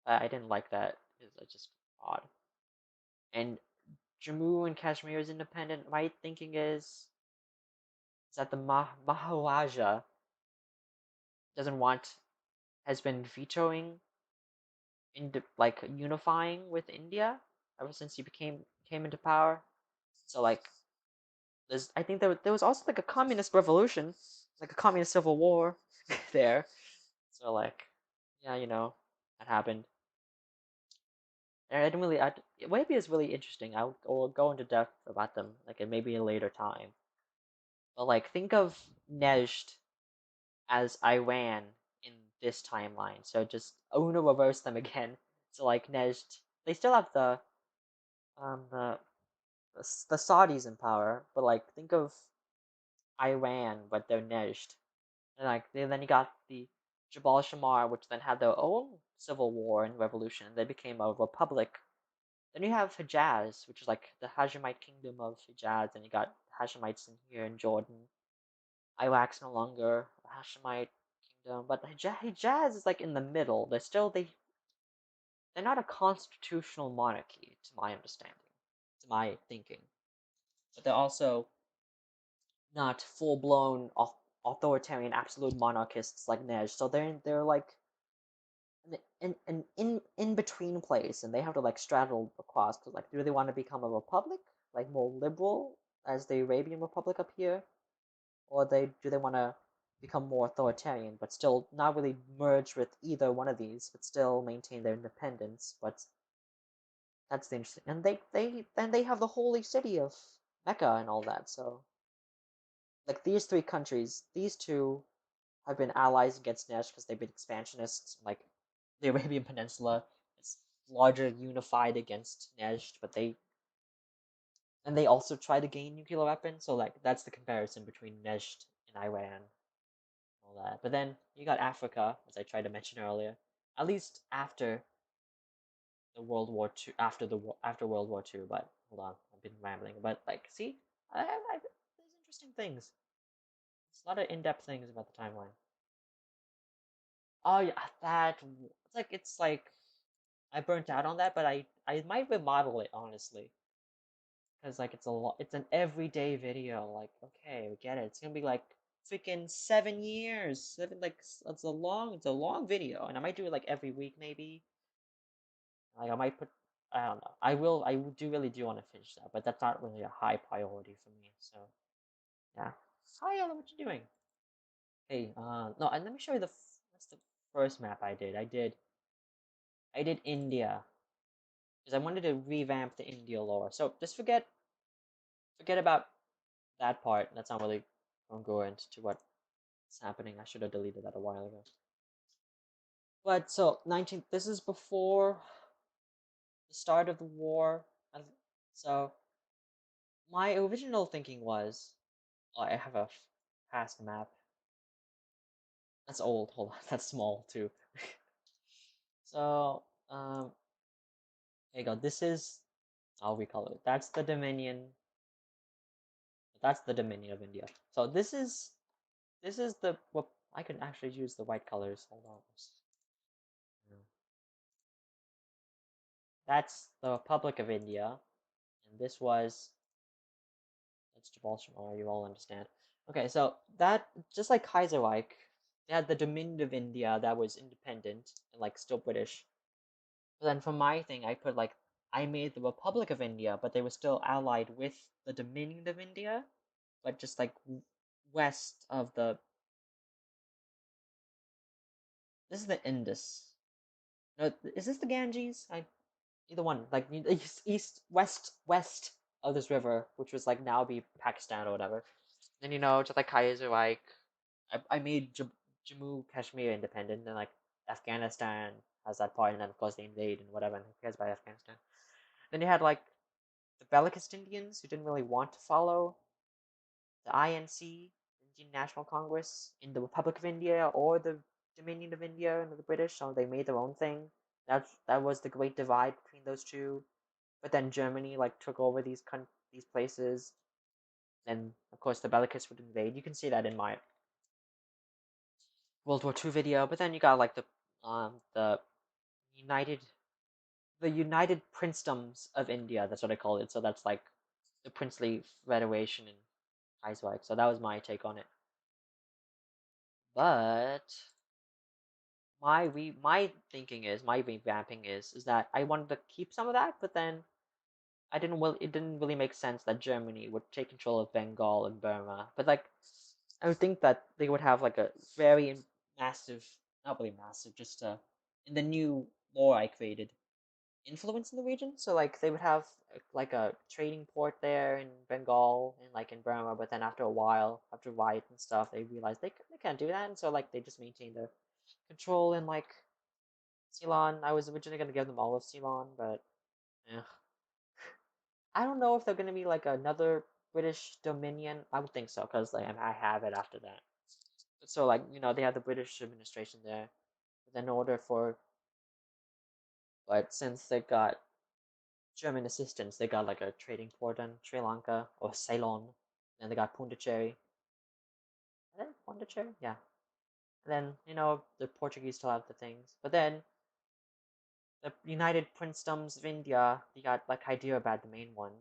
I didn't like that. It's just odd. And Jammu and Kashmir is independent. My thinking is that the Maharaja doesn't want has been vetoing into like unifying with India ever since he came into power. So like I think there was also like a communist revolution, like a communist civil war there. So like yeah, that happened. And I didn't really. Arabia is really interesting. I'll go into depth about them like in maybe a later time. But like, think of Nejd as Iran in this timeline. So just Una reverse them again. So like Nejd, they still have um the the Saudis in power, but like think of Iran, but they're Nejd. And like then you got the Jabal Shammar, which then had their own civil war and revolution. They became a republic. Then you have Hijaz, which is like the Hashemite kingdom of Hijaz, and you got Hashemites in here in Jordan. Iraq's no longer a Hashemite kingdom, but Hijaz is like in the middle. They're not a constitutional monarchy, to my understanding, to my thinking, but they're also not full blown authoritarian absolute monarchists like Neж. So they're like in between place, and they have to like straddle across. Cause like, do they want to become a republic, like more liberal as the Arabian Republic up here, or they want to become more authoritarian, but still not really merge with either one of these, but still maintain their independence. But that's the interesting, and they have the holy city of Mecca and all that. So like these three countries, these two have been allies against Nesh because they've been expansionists. Like the Arabian Peninsula is larger unified against Nesh, but they also try to gain nuclear weapons. So like that's the comparison between Nesh and Iran, all that. But then you got Africa, as I tried to mention earlier. At least after the World War Two, after World War Two. But hold on, I've been rambling. But like, see, there's interesting things. There's a lot of in-depth things about the timeline. Oh yeah, that it's like I burnt out on that, but I might remodel it honestly, because like it's an everyday video. Like okay, we get it. It's gonna be like freaking 7 years. It's a long video, and I might do it like every week maybe. Like I might put I don't know. I really do want to finish that, but that's not really a high priority for me. So yeah. Hi Ella, what you doing? Hey, no, and let me show you that's the first map I did. I did India because I wanted to revamp the India lore. So just forget about that part. That's not really congruent to what's happening. I should have deleted that a while ago. But so 19. This is before the start of the war. So my original thinking was, oh, I have a past map. That's old. Hold on, that's small too. So there you go. This is I'll recolor it. That's the Dominion of India. So this is the well, I can actually use the white colors. Hold on. That's the Republic of India, and this was that's Jabal Shammar. You all understand. Okay, so that just like Kaiserreich, they had the Dominion of India that was independent and like still British. But then for my thing, I put like I made the Republic of India, but they were still allied with the Dominion of India, but just like west of the. This is the Indus. No, is this the Ganges? Either one, like west of this river, which was like now be Pakistan or whatever. Then just like Kaiser, I made Jammu Kashmir independent, and like Afghanistan has that part, and then of course they invade and whatever. And who cares about Afghanistan? Then you had like the Bellicist Indians who didn't really want to follow the INC, Indian National Congress, in the Republic of India or the Dominion of India and the British, so they made their own thing. That was the great divide between those two. But then Germany like took over these places, and of course the Bellicist would invade. You can see that in my World War II video. But then you got like the United the United Princedoms of India. That's what I call it. So that's like the princely federation in Kaiserreich. So that was my take on it. But my thinking is my revamping is that I wanted to keep some of that, but then it didn't really make sense that Germany would take control of Bengal and Burma. But like I would think that they would have like a very massive, not really massive, just in the new lore I created, influence in the region. So like they would have like a trading port there in Bengal and like in Burma, but then after a while, after riot and stuff, they realized they can't do that, and so like they just maintained their control in like Ceylon. I was originally gonna give them all of Ceylon, but eh. I don't know if they're gonna be like another British Dominion. I would think so, because like I have it after that. So like they have the British administration there. But then in order for but since they got German assistance, they got like a trading port in Sri Lanka or Ceylon. And they got Pondicherry. And then Pondicherry, yeah. And then the Portuguese still have the things, but then the United Princedoms of India, you got like Hyderabad, the main one.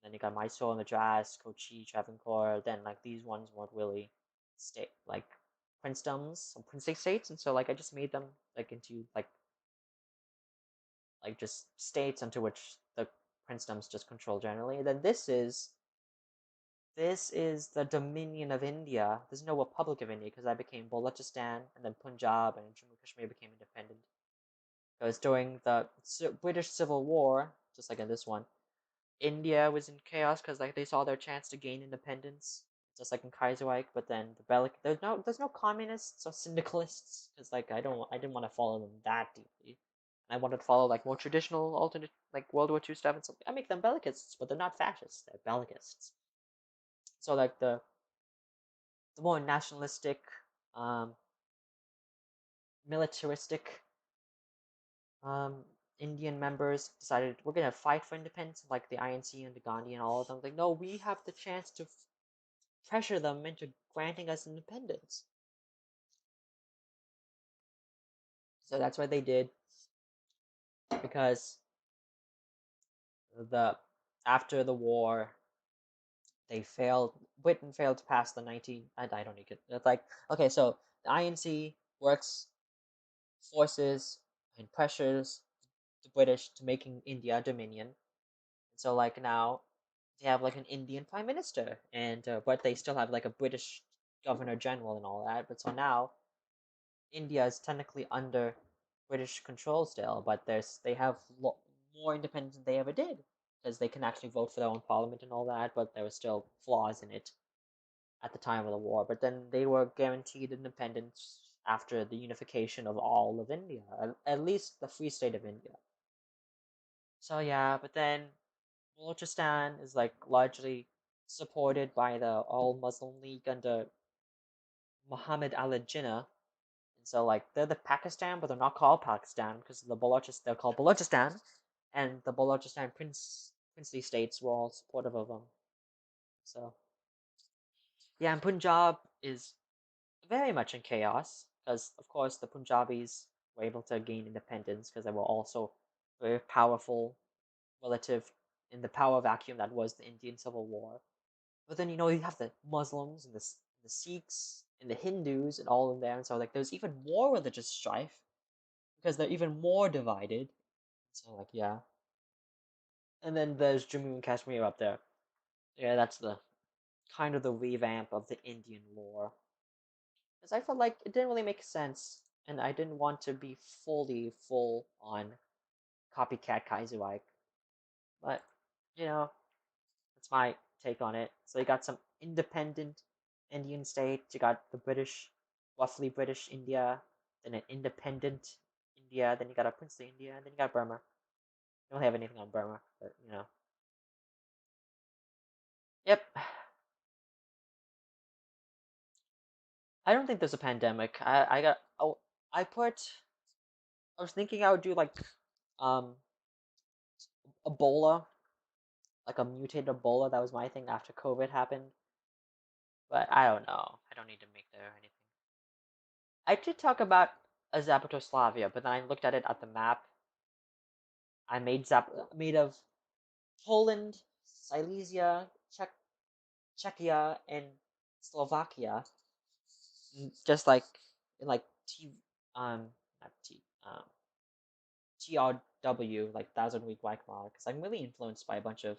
Then you got Mysore, Madras, Kochi, Travancore. Then like these ones weren't really state like princedoms or princely states, and so like I just made them like into like just states into which the princedoms just control generally. And then this is the Dominion of India. There's no Republic of India because I became Balochistan, and then Punjab and Jammu and Kashmir became independent. Because during the British Civil War, just like in this one, India was in chaos because like they saw their chance to gain independence, just like in Kaiserreich. But then there's no communists or syndicalists because like I didn't want to follow them that deeply. I wanted to follow like more traditional alternate like World War II stuff, and so I make them bellicanists, but they're not fascists. They're bellicanists. So like the more nationalistic, um, militaristic um, Indian members decided we're gonna fight for independence, like the INC and the Gandhi and all of them. Like, no, we have the chance to pressure them into granting us independence. So that's what they did because the after the war they failed. Britain failed to pass the 19. I don't need it. It's like okay, so the INC works forces and pressures the British to making India a dominion. So like now they have like an Indian prime minister, and but they still have like a British governor general and all that. But so now India is technically under British control still, but they have more independence than they ever did because they can actually vote for their own parliament and all that. But there were still flaws in it at the time of the war. But then they were guaranteed independence after the unification of all of India, at least the Free State of India. So yeah, but then Balochistan is like largely supported by the All Muslim League under Muhammad Ali Jinnah. And so like they're the Pakistan, but they're not called Pakistan because the Balochistan they're called Balochistan, and the Balochistan princely states were all supportive of them. So yeah, and Punjab is very much in chaos because of course the Punjabis were able to gain independence because they were also very powerful relative in the power vacuum that was the Indian Civil War. But then you have the Muslims and the Sikhs and the Hindus and all in there, and so like there's even more religious strife because they're even more divided. So like yeah, and then there's Jammu and Kashmir up there. Yeah, that's the kind of the revamp of the Indian lore. Because I felt like it didn't really make sense, and I didn't want to be full on copycat Kaiserreich. But you know, that's my take on it. So you got some independent Indian states. You got the British, roughly British India, then an independent India. Then you got a princely India, and then you got Burma. I don't have anything on Burma, but Yep. I don't think there's a pandemic. I got. Oh, I put. I was thinking I would do like, um, Ebola, like a mutated Ebola. That was my thing after COVID happened. But I don't know. I don't need to make there or anything. I did talk about a Zapatoslavia, but then I looked at it at the map. I made of Poland, Silesia, Czechia, and Slovakia, just like in like not TRW, like Thousand Week Whack mod, because I'm really influenced by a bunch of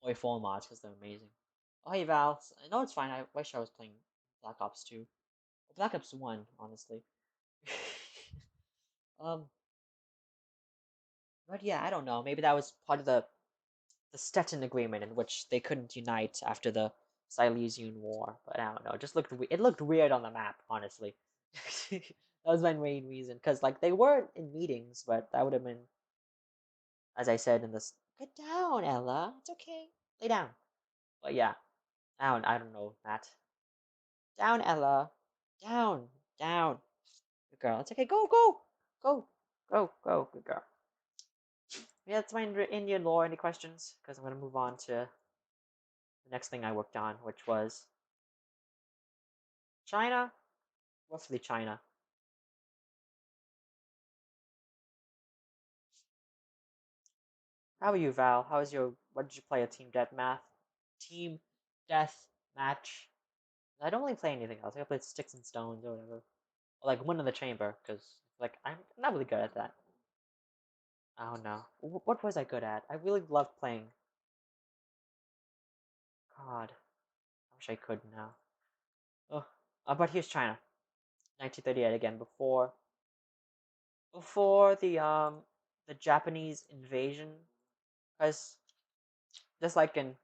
Oi4 mods because they're amazing. Oh hey Val, no it's fine. I wish I was playing Black Ops 2, Black Ops 1, honestly. um, But yeah, I don't know. Maybe that was part of the Stettin Agreement, in which they couldn't unite after the Silesian War. But I don't know. It just it looked weird on the map, honestly. That was my main reason, because like they were in meetings, but that would have been, as I said in this. Get down, Ella. It's okay. Lay down. But yeah, I don't know, Matt. Down, Ella. Down, down. Good girl. It's okay. Go, go, go, go, go. Good girl. Yeah, that's my Indian lore. Any questions? Because I'm gonna move on to the next thing I worked on, which was China, roughly China. How are you, Val? How is your? What did you play? A team death match? I don't really play anything else. I play Sticks and Stones or whatever, or like One in the Chamber, because like I'm not really good at that. I don't know. What was I good at? I really loved playing. God, I wish I could now. Oh, but here's China, 1938 again. Before the Japanese invasion, because just like in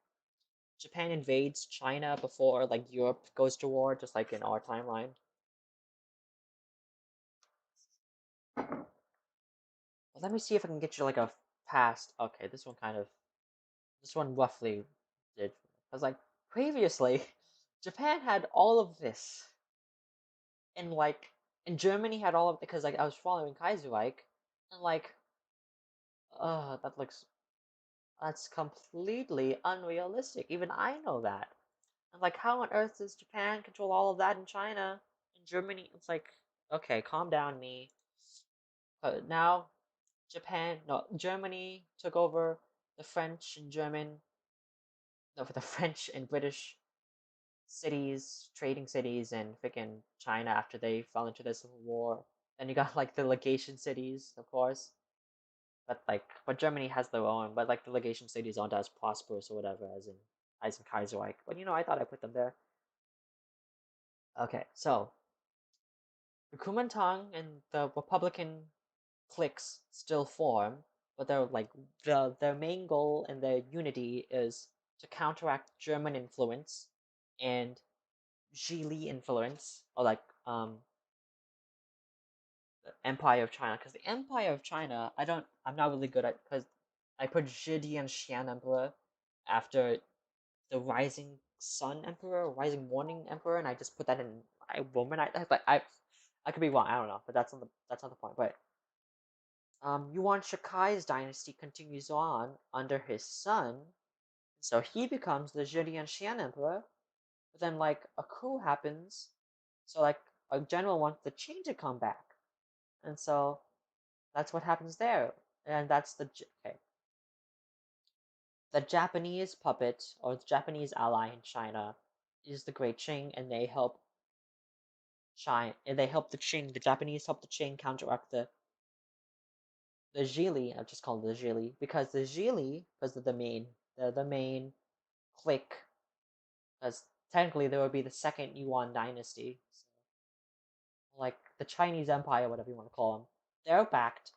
Japan invades China before like Europe goes to war, just like in our timeline. Well, let me see if I can get you like a past. Okay, this one roughly did. Because like previously, Japan had all of this, and like, and Germany had all of because like I was following Kaiserreich, and like, that's completely unrealistic. Even I know that. And like, how on earth does Japan control all of that in China and Germany? It's like, okay, calm down, me. Now no, Germany took over the French and German, no, for the French and British cities, trading cities, and freaking China after they fell into the civil war. Then you got like the legation cities, of course. But Germany has their own, but like the legation cities aren't as prosperous or whatever as in Kaiserreich. But I thought I put them there. Okay, so the Kuomintang and the Republican cliques still form, but they're like their main goal and their unity is to counteract German influence and Zhili influence, or like the Empire of China. Because the Empire of China, I'm not really good at, because I put Zhi and Xian Emperor after the Rising Sun Emperor, Rising Morning Emperor, and I just put that in I Romanite. But I could be wrong. I don't know, but that's not the point. But Yuan Shikai's dynasty continues on under his son, so he becomes the Zhidian Xian Emperor. But then, like, a coup happens, so like a general wants the Qing to come back, and so that's what happens there. And that's okay. The Japanese puppet or the Japanese ally in China is the Great Qing, and they help the Qing. The Japanese help the Qing counteract the Zhili. I just call it the Zhili because the Zhili, because the main clique, because technically there would be the second Yuan dynasty, so, like the Chinese Empire, whatever you want to call them. They're backed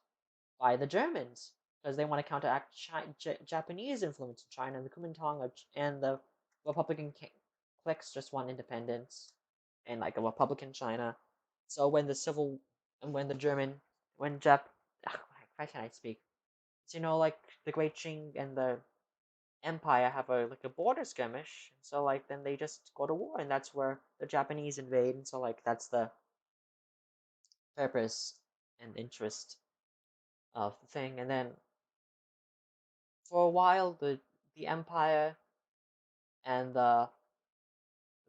by the Germans because they want to counteract Japanese influence in China. And the Kuomintang and the Republican cliques just want independence and like a Republican China. So when the civil and when the German when Jap why can't I speak? So, like the Great Qing and the Empire have a border skirmish, and so like then they just go to war, and that's where the Japanese invade, and so like that's the purpose and interest of the thing. And then for a while, the Empire and the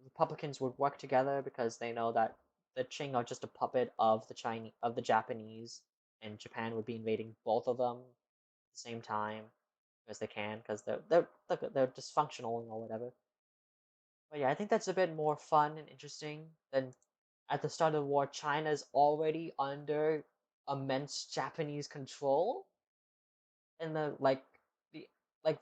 Republicans would work together because they know that the Qing are just a puppet of the Japanese, and Japan would be invading both of them at the same time as they can because they're dysfunctional or whatever. But yeah, I think that's a bit more fun and interesting than at the start of the war. China's already under immense Japanese control, and the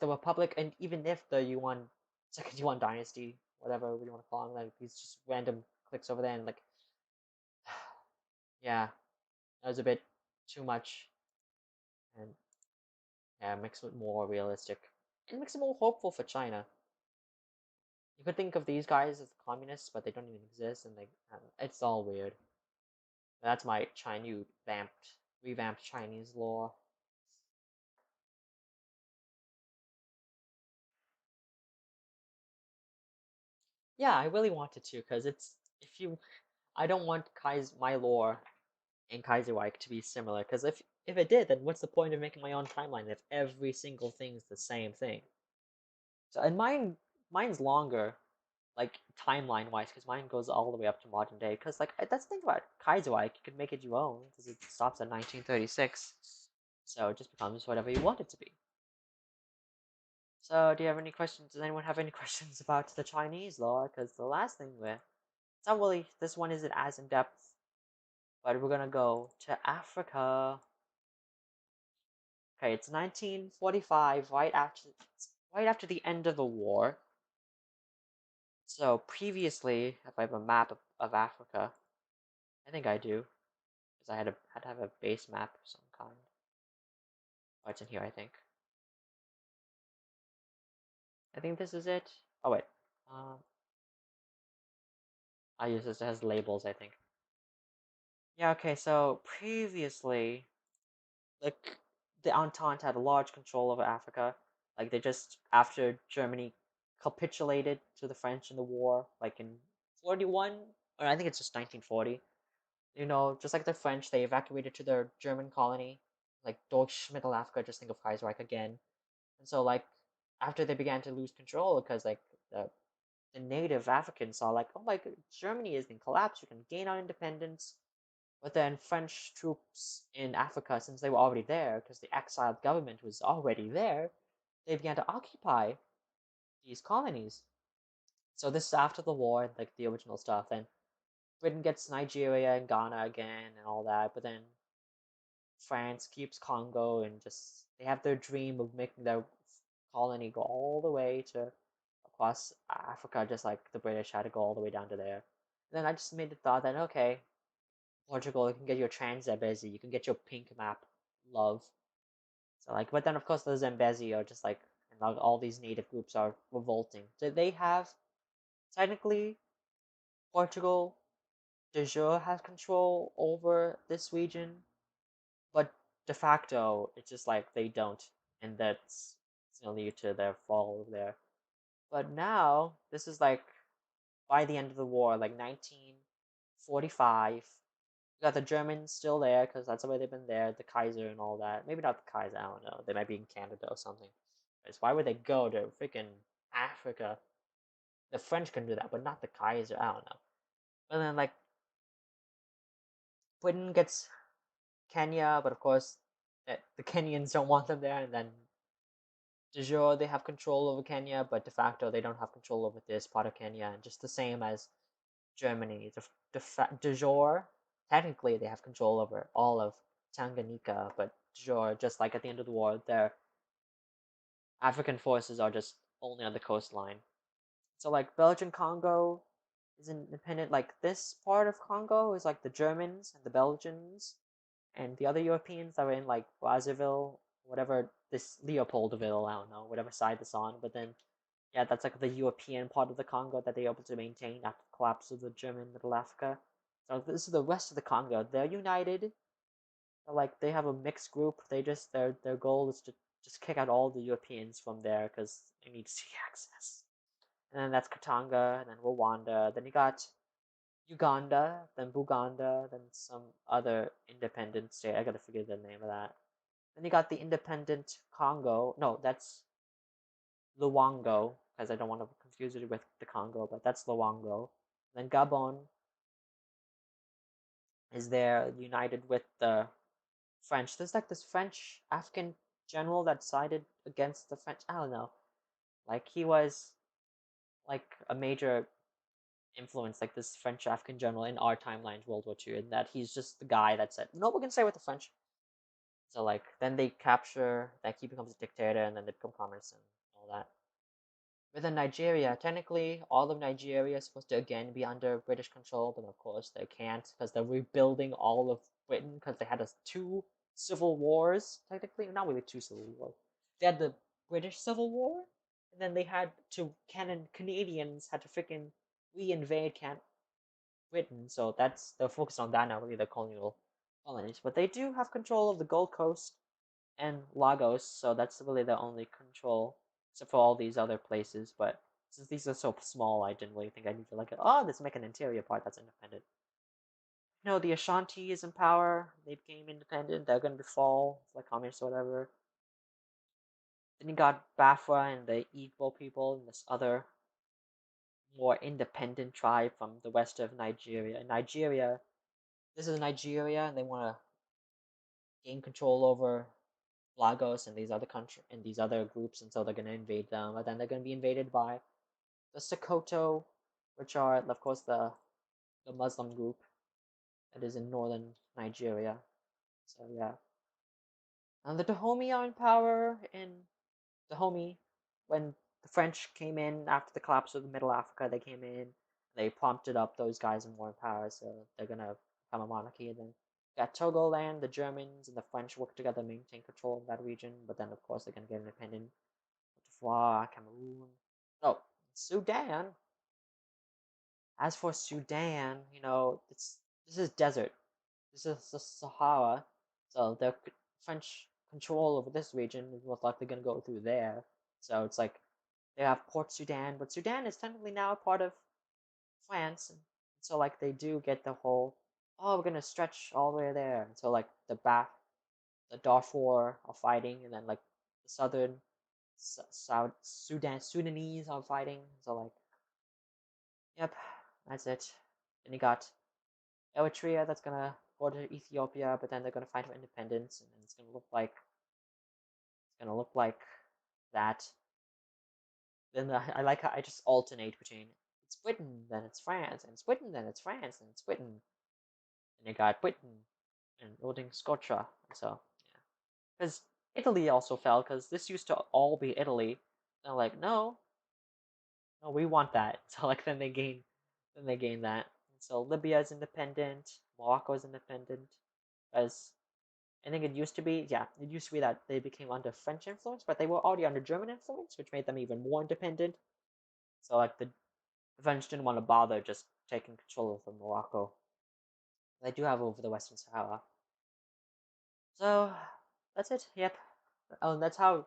the Republic, and even if the Yuan second Yuan dynasty, whatever you want to call them, like these just random clicks over there, and like yeah, that was a bit too much, and Yeah, makes it more realistic. It makes it more hopeful for China. You could think of these guys as communists, but they don't even exist, and it's all weird. That's my Chinese revamped Chinese law. Yeah, I really wanted to, because it's if you, I don't want my lore and Kaiserreich to be similar, because if it did, then what's the point of making my own timeline if every single thing's the same thing? So and mine's longer, like timeline wise, because mine goes all the way up to modern day. Because like that's the thing about Kaiserreich, you can make it your own because it stops at 1936, so it just becomes whatever you want it to be. So do you have any questions? Does anyone have any questions about the Chinese law? Because the last thing it's not really, this one isn't as in depth, but we're gonna go to Africa. Okay, it's 1945, right after the end of the war. So previously, if I have a map of Africa, I think I do, because had to have a base map of some kind. Oh, it's in here, I think. I think this is it. Oh wait, um, I use this as labels, I think. Yeah, okay. So previously, like the Entente had a large control over Africa. Like they just after Germany capitulated to the French in the war, like in 41, or I think it's just 1940. You know, just like the French, they evacuated to their German colony, like Deutsch Mittelafrika. Just think of Kaiserreich again. And so like after they began to lose control, because like the native Africans saw like, oh my god, Germany is in collapse. We can gain our independence. But then French troops in Africa, since they were already there, because the exiled government was already there, they began to occupy these colonies. So this is after the war, like the original stuff. And Britain gets Nigeria and Ghana again and all that. But then France keeps Congo, and just they have their dream of making their colony go all the way to across Africa, just like the British had to go all the way down to there. And then I just made the thought that okay, Portugal, you can get your Trans-Zambezi, you can get your pink map, love. So like, but then of course the Zambezi are just like, and all these native groups are revolting. So they have technically Portugal de jure has control over this region, but de facto it's just like they don't, and that's gonna lead to their fall over there. But now this is like by the end of the war, like 1945. You got the Germans still there because that's the way they've been there, the Kaiser and all that. Maybe not the Kaiser, I don't know. They might be in Canada or something. Why would they go to freaking Africa? The French can do that, but not the Kaiser. I don't know. And then like Britain gets Kenya, but of course the Kenyans don't want them there. And then de jure they have control over Kenya, but de facto they don't have control over this part of Kenya. And just the same as Germany, de jure technically they have control over all of Tanganyika, but de jure, just like at the end of the war, their African forces are just only on the coastline. So like Belgian Congo is independent. Like this part of Congo is like the Germans and the Belgians and the other Europeans that were in like Brazzaville, whatever this Leopoldville, I don't know, whatever side it's on. But then yeah, that's like the European part of the Congo that they're able to maintain after the collapse of the German Middle Africa. So this is the rest of the Congo. They're united. Like they have a mixed group. They just their goal is to just kick out all the Europeans from there because they need sea access. And then that's Katanga, and then Rwanda. Then you got Uganda, then Buganda, then some other independent state. I gotta forget the name of that. Then you got the independent Congo. No, that's Luango, because I don't want to confuse it with the Congo, but that's Luango. Then Gabon is there united with the French. There's like this French African general that sided against the French. I don't know. Like he was like a major influence, like this French African general in our timelines, World War II, and that he's just the guy that said, "No, we can stay with the French." So like then they capture that he becomes a dictator, and then they become communists and all that. Within Nigeria, technically, all of Nigeria is supposed to again be under British control, but of course they can't because they're rebuilding all of Britain because they had two civil wars. Technically, not really two civil wars. they had the British Civil War, and then they had to Canadians had to freaking reinvade Britain. So they're focused on that now, really the colonial colonies. But they do have control of the Gold Coast and Lagos, so that's really the only control, except for all these other places. But since these are so small, I didn't really think I need to like it. Oh, let's make an interior part that's independent. No, the Ashanti is in power. They became independent. They're gonna fall like communists or whatever. Then you got Biafra and the Igbo people and this other more independent tribe from the west of Nigeria. This is Nigeria, and they want to gain control over Lagos and these other and these other groups, and so they're gonna invade them. But then they're gonna be invaded by the Sokoto, which are of course the Muslim group that is in northern Nigeria. So yeah, and the Dahomey are in power in Dahomey when the French came in after the collapse of the Middle Africa. They came in, they prompted up those guys in more power, so they're gonna become a monarchy. And then got Togoland, the Germans and the French work together to maintain control of that region. But then, of course, they're gonna get independent. Cote d'Ivoire, Cameroon. Oh, Sudan. As for Sudan, this is desert. This is the Sahara, so the French control over this region is most likely going to go through there. So it's like they have Port Sudan, but Sudan is technically now a part of France, and so like they do get the whole, oh, we're gonna stretch all the way there. And so like the Darfur are fighting, and then like the southern South Sudanese are fighting. So like, yep, that's it. Then you got Eritrea that's gonna go to Ethiopia, but then they're gonna fight for independence, and it's gonna look like that. Then I like how I just alternate between it's Britain, then it's France, and it's Britain, then it's France, and it's Britain, and you got Britain and building Scotia. So yeah, because Italy also fell because this used to all be Italy. They're like, no, no, we want that. So like then they gain that. And so Libya is independent, Morocco is independent, as I think it used to be, yeah, it used to be that they became under French influence, but they were already under German influence, which made them even more independent. So like the French didn't want to bother just taking control of Morocco. They do have over the Western Sahara. So that's it. Yep. Oh, and that's how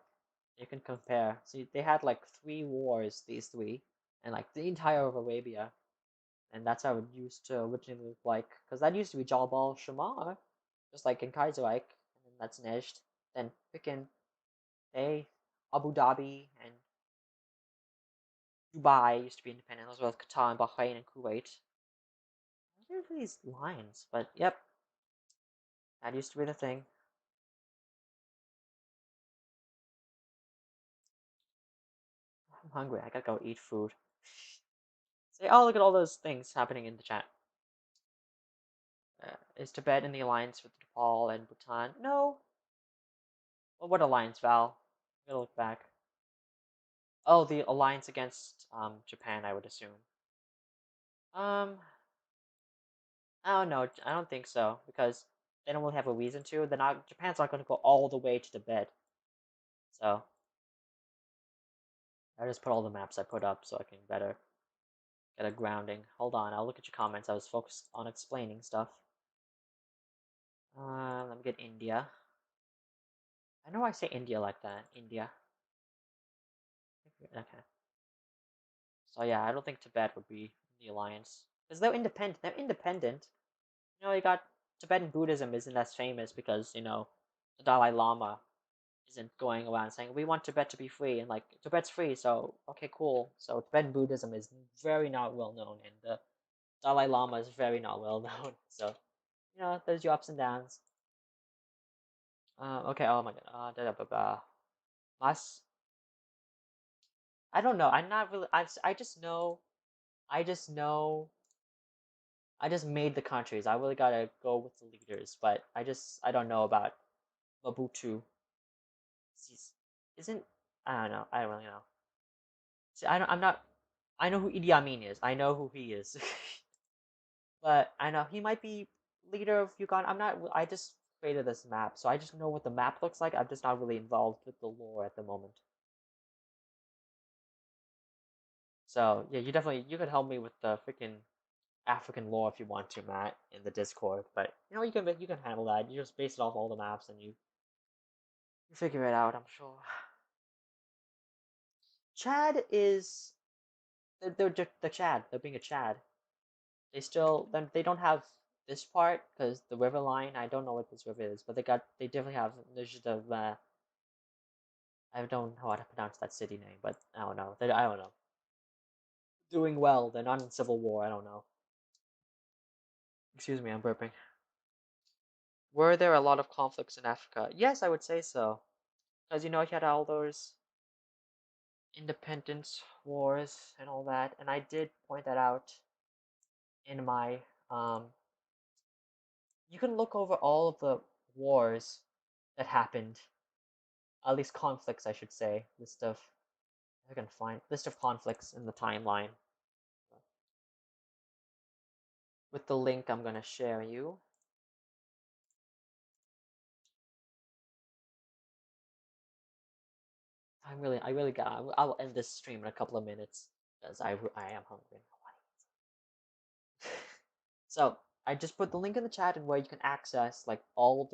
you can compare. See, they had like 3 wars, these three, and like the entire of Arabia, and that's how it used to originally look like. Because that used to be Jabal Shammar, just like in Kaiserreich, and then that's Nejd. Then freaking they Abu Dhabi and Dubai used to be independent, as well as Qatar and Bahrain and Kuwait. What are these lines? But yep, that used to be the thing. I'm hungry. I gotta go eat food. Say, oh, look at all those things happening in the chat. Is Tibet in the alliance with Nepal and Bhutan? No. Well, what alliance, Val? I'm gonna look back. Oh, the alliance against Japan, I would assume. Um, I don't know. I don't think so because they don't really have a reason to. They're not. Japan's not going to go all the way to Tibet. So I just put all the maps I put up so I can better get a grounding. Hold on, I'll look at your comments. I was focused on explaining stuff. Let me get India. I know I say India like that. India. Okay. So yeah, I don't think Tibet would be in the alliance because they're independent. They're independent. You got Tibetan Buddhism isn't as famous because the Dalai Lama isn't going around saying we want Tibet to be free and like Tibet's free, so okay, cool. So Tibetan Buddhism is very not well known, and the Dalai Lama is very not well known. So there's your ups and downs. Okay. Oh my god. Da, da, ba, ba. Mas. I don't know. I'm not really. I just know. I just know. I just made the countries. I really gotta go with the leaders, but I don't know about Mobutu. Isn't I don't know. I don't really know. See, I'm not. I know who Idi Amin is. I know who he is, but I know he might be leader of Uganda. I'm not. I just created this map, so I just know what the map looks like. I'm just not really involved with the lore at the moment. So yeah, you could help me with the freaking African lore if you want to, Matt, in the Discord. But you can handle that. You just base it off all the maps and you figure it out. I'm sure. Chad is the Chad. They're being a Chad. They don't have this part because the river line. I don't know what this river is, but they definitely have. There's just a I don't know how to pronounce that city name, but I don't know. I don't know. Doing well. They're not in civil war. I don't know. Excuse me, I'm burping. Were there a lot of conflicts in Africa? Yes, I would say so. Because you had all those independence wars and all that, and I did point that out in my you can look over all of the wars that happened, at least conflicts, I should say. List of I can find list of conflicts in the timeline with the link I'm gonna share you. I really got. I will end this stream in a couple of minutes because I am hungry. So I just put the link in the chat and where you can access like all of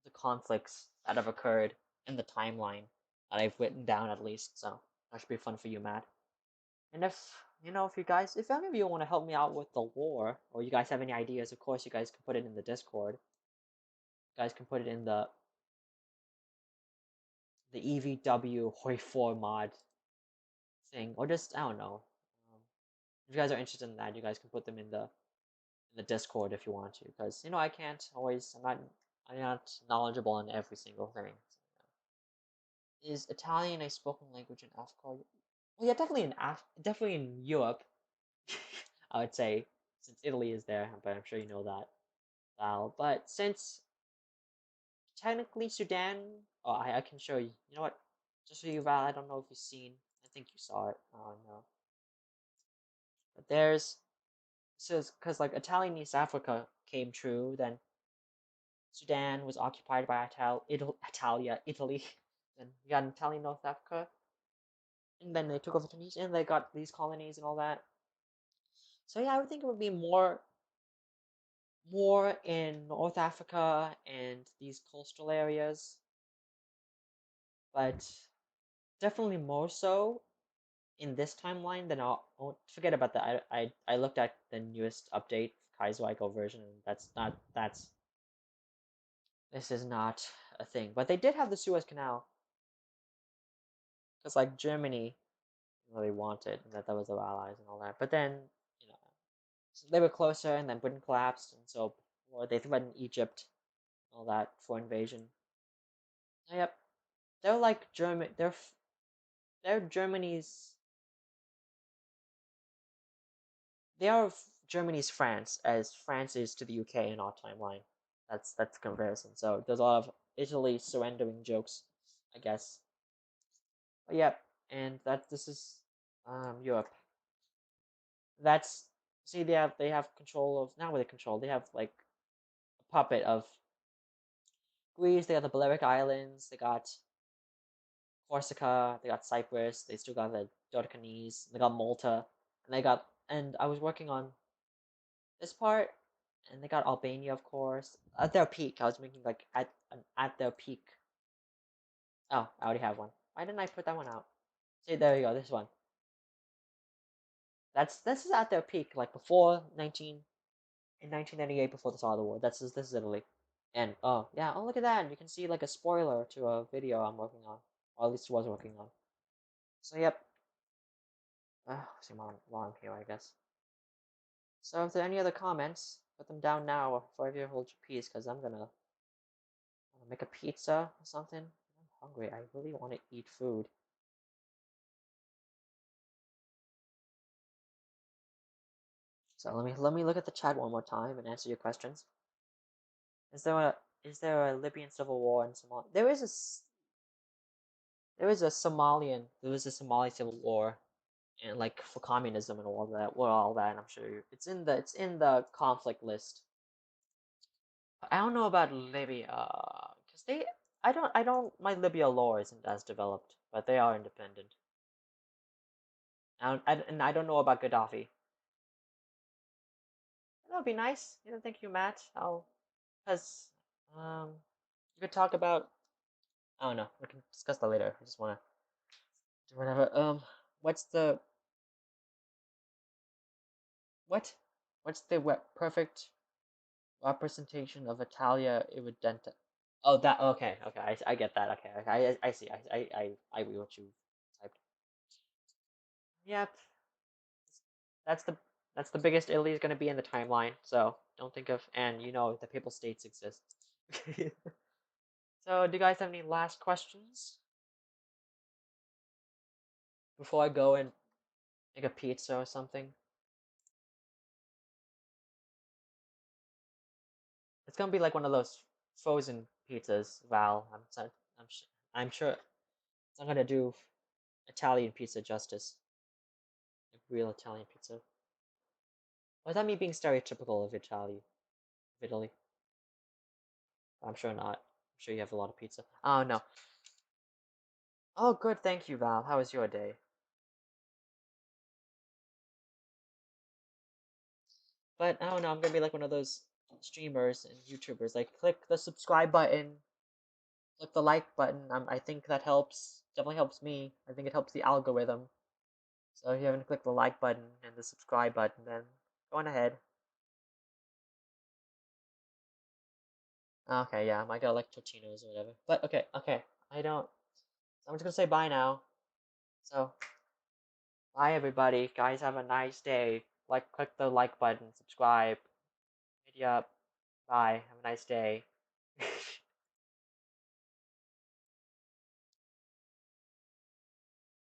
the conflicts that have occurred in the timeline that I've written down at least. So that should be fun for you, Matt. And if any of you want to help me out with the lore, or you guys have any ideas, of course you guys can put it in the Discord. You guys can put it in the EVW Hoi 4 mod thing, or just I don't know. If you guys are interested in that, you guys can put them in the Discord if you want to, because I can't always. I'm not knowledgeable in every single thing. Is Italian a spoken language in Africa? Well, yeah, definitely in Europe. I would say since Italy is there, but I'm sure you know that. Val. But since technically Sudan, I can show you. You know what? Just for you, Val. I don't know if you've seen. I think you saw it. Oh no. But there's because like Italian East Africa came true, then Sudan was occupied by Italy. Then you got Italian North Africa, and then they took over Tunisia, and they got these colonies and all that. So yeah, I would think it would be more in North Africa and these coastal areas, but definitely more so in this timeline. Then I'll forget about that. I looked at the newest update, Kaiserreichel version, and this is not a thing. But they did have the Suez Canal, because like Germany really wanted, and that was their allies and all that. But then you know so they were closer, and then Britain collapsed, and so or they threatened Egypt, all that for invasion. Yep, they're like German. They're Germany's. They are Germany's France, as France is to the UK in our timeline. That's the comparison. So there's a lot of Italy surrendering jokes, I guess. But yeah, and this is Europe. That's see they have control of not really control. They have like a puppet of Greece. They got the Balearic Islands. They got Corsica. They got Cyprus. They still got the Dodecanese. They got Malta, and I was working on this part, and they got Albania, of course. At their peak, I was making like at their peak. Oh, I already have one. Why didn't I put that one out? See, there you go. This one. This is at their peak, like before 1998, before the start of the war. This is Italy, and oh yeah, oh look at that! You can see like a spoiler to a video I'm working on, or at least was working on. So yep. See while I'm here, I guess. So if there are any other comments, put them down now for you hold your peace, because I'm gonna make a pizza or something. I'm hungry. I really want to eat food. So let me look at the chat one more time and answer your questions. Is there a Libyan civil war in Somalia? There was a Somali civil war, and like for communism and all that. Well, all that I'm sure it's in the conflict list. I don't know about Libya, cause I don't, my Libya lore isn't as developed, but they are independent. And I don't know about Gaddafi. That would be nice. You know, thank you, Matt. Cause, um, you could talk about, I don't know, we can discuss that later. I just wanna do whatever. What's the, what? What's the perfect representation of Italia Irredenta? Oh, that, okay, okay, I get that, okay, okay, I see, I read what you typed. Yep, that's the that's the biggest Italy is gonna be in the timeline, so don't think of, and you know the Papal States exist. So, do you guys have any last questions before I go and make a pizza or something? It's gonna be like one of those frozen pizzas, Val. I'm sure it's not gonna do Italian pizza justice, like real Italian pizza. Or is that me being stereotypical of Italy? I'm sure not. I'm sure you have a lot of pizza. Oh no. Oh, good. Thank you, Val. How was your day? But I don't know. I'm gonna be like one of those streamers and YouTubers. Like, click the subscribe button, click the like button. I think that helps. Definitely helps me. I think it helps the algorithm. So if you haven't clicked the like button and the subscribe button, then go on ahead. Okay, yeah, I might go like Totino's or whatever. But okay, okay. I don't. So I'm just gonna say bye now. So bye everybody. Guys, have a nice day. Like, click the like button, subscribe. Hit you up. Bye. Have a nice day.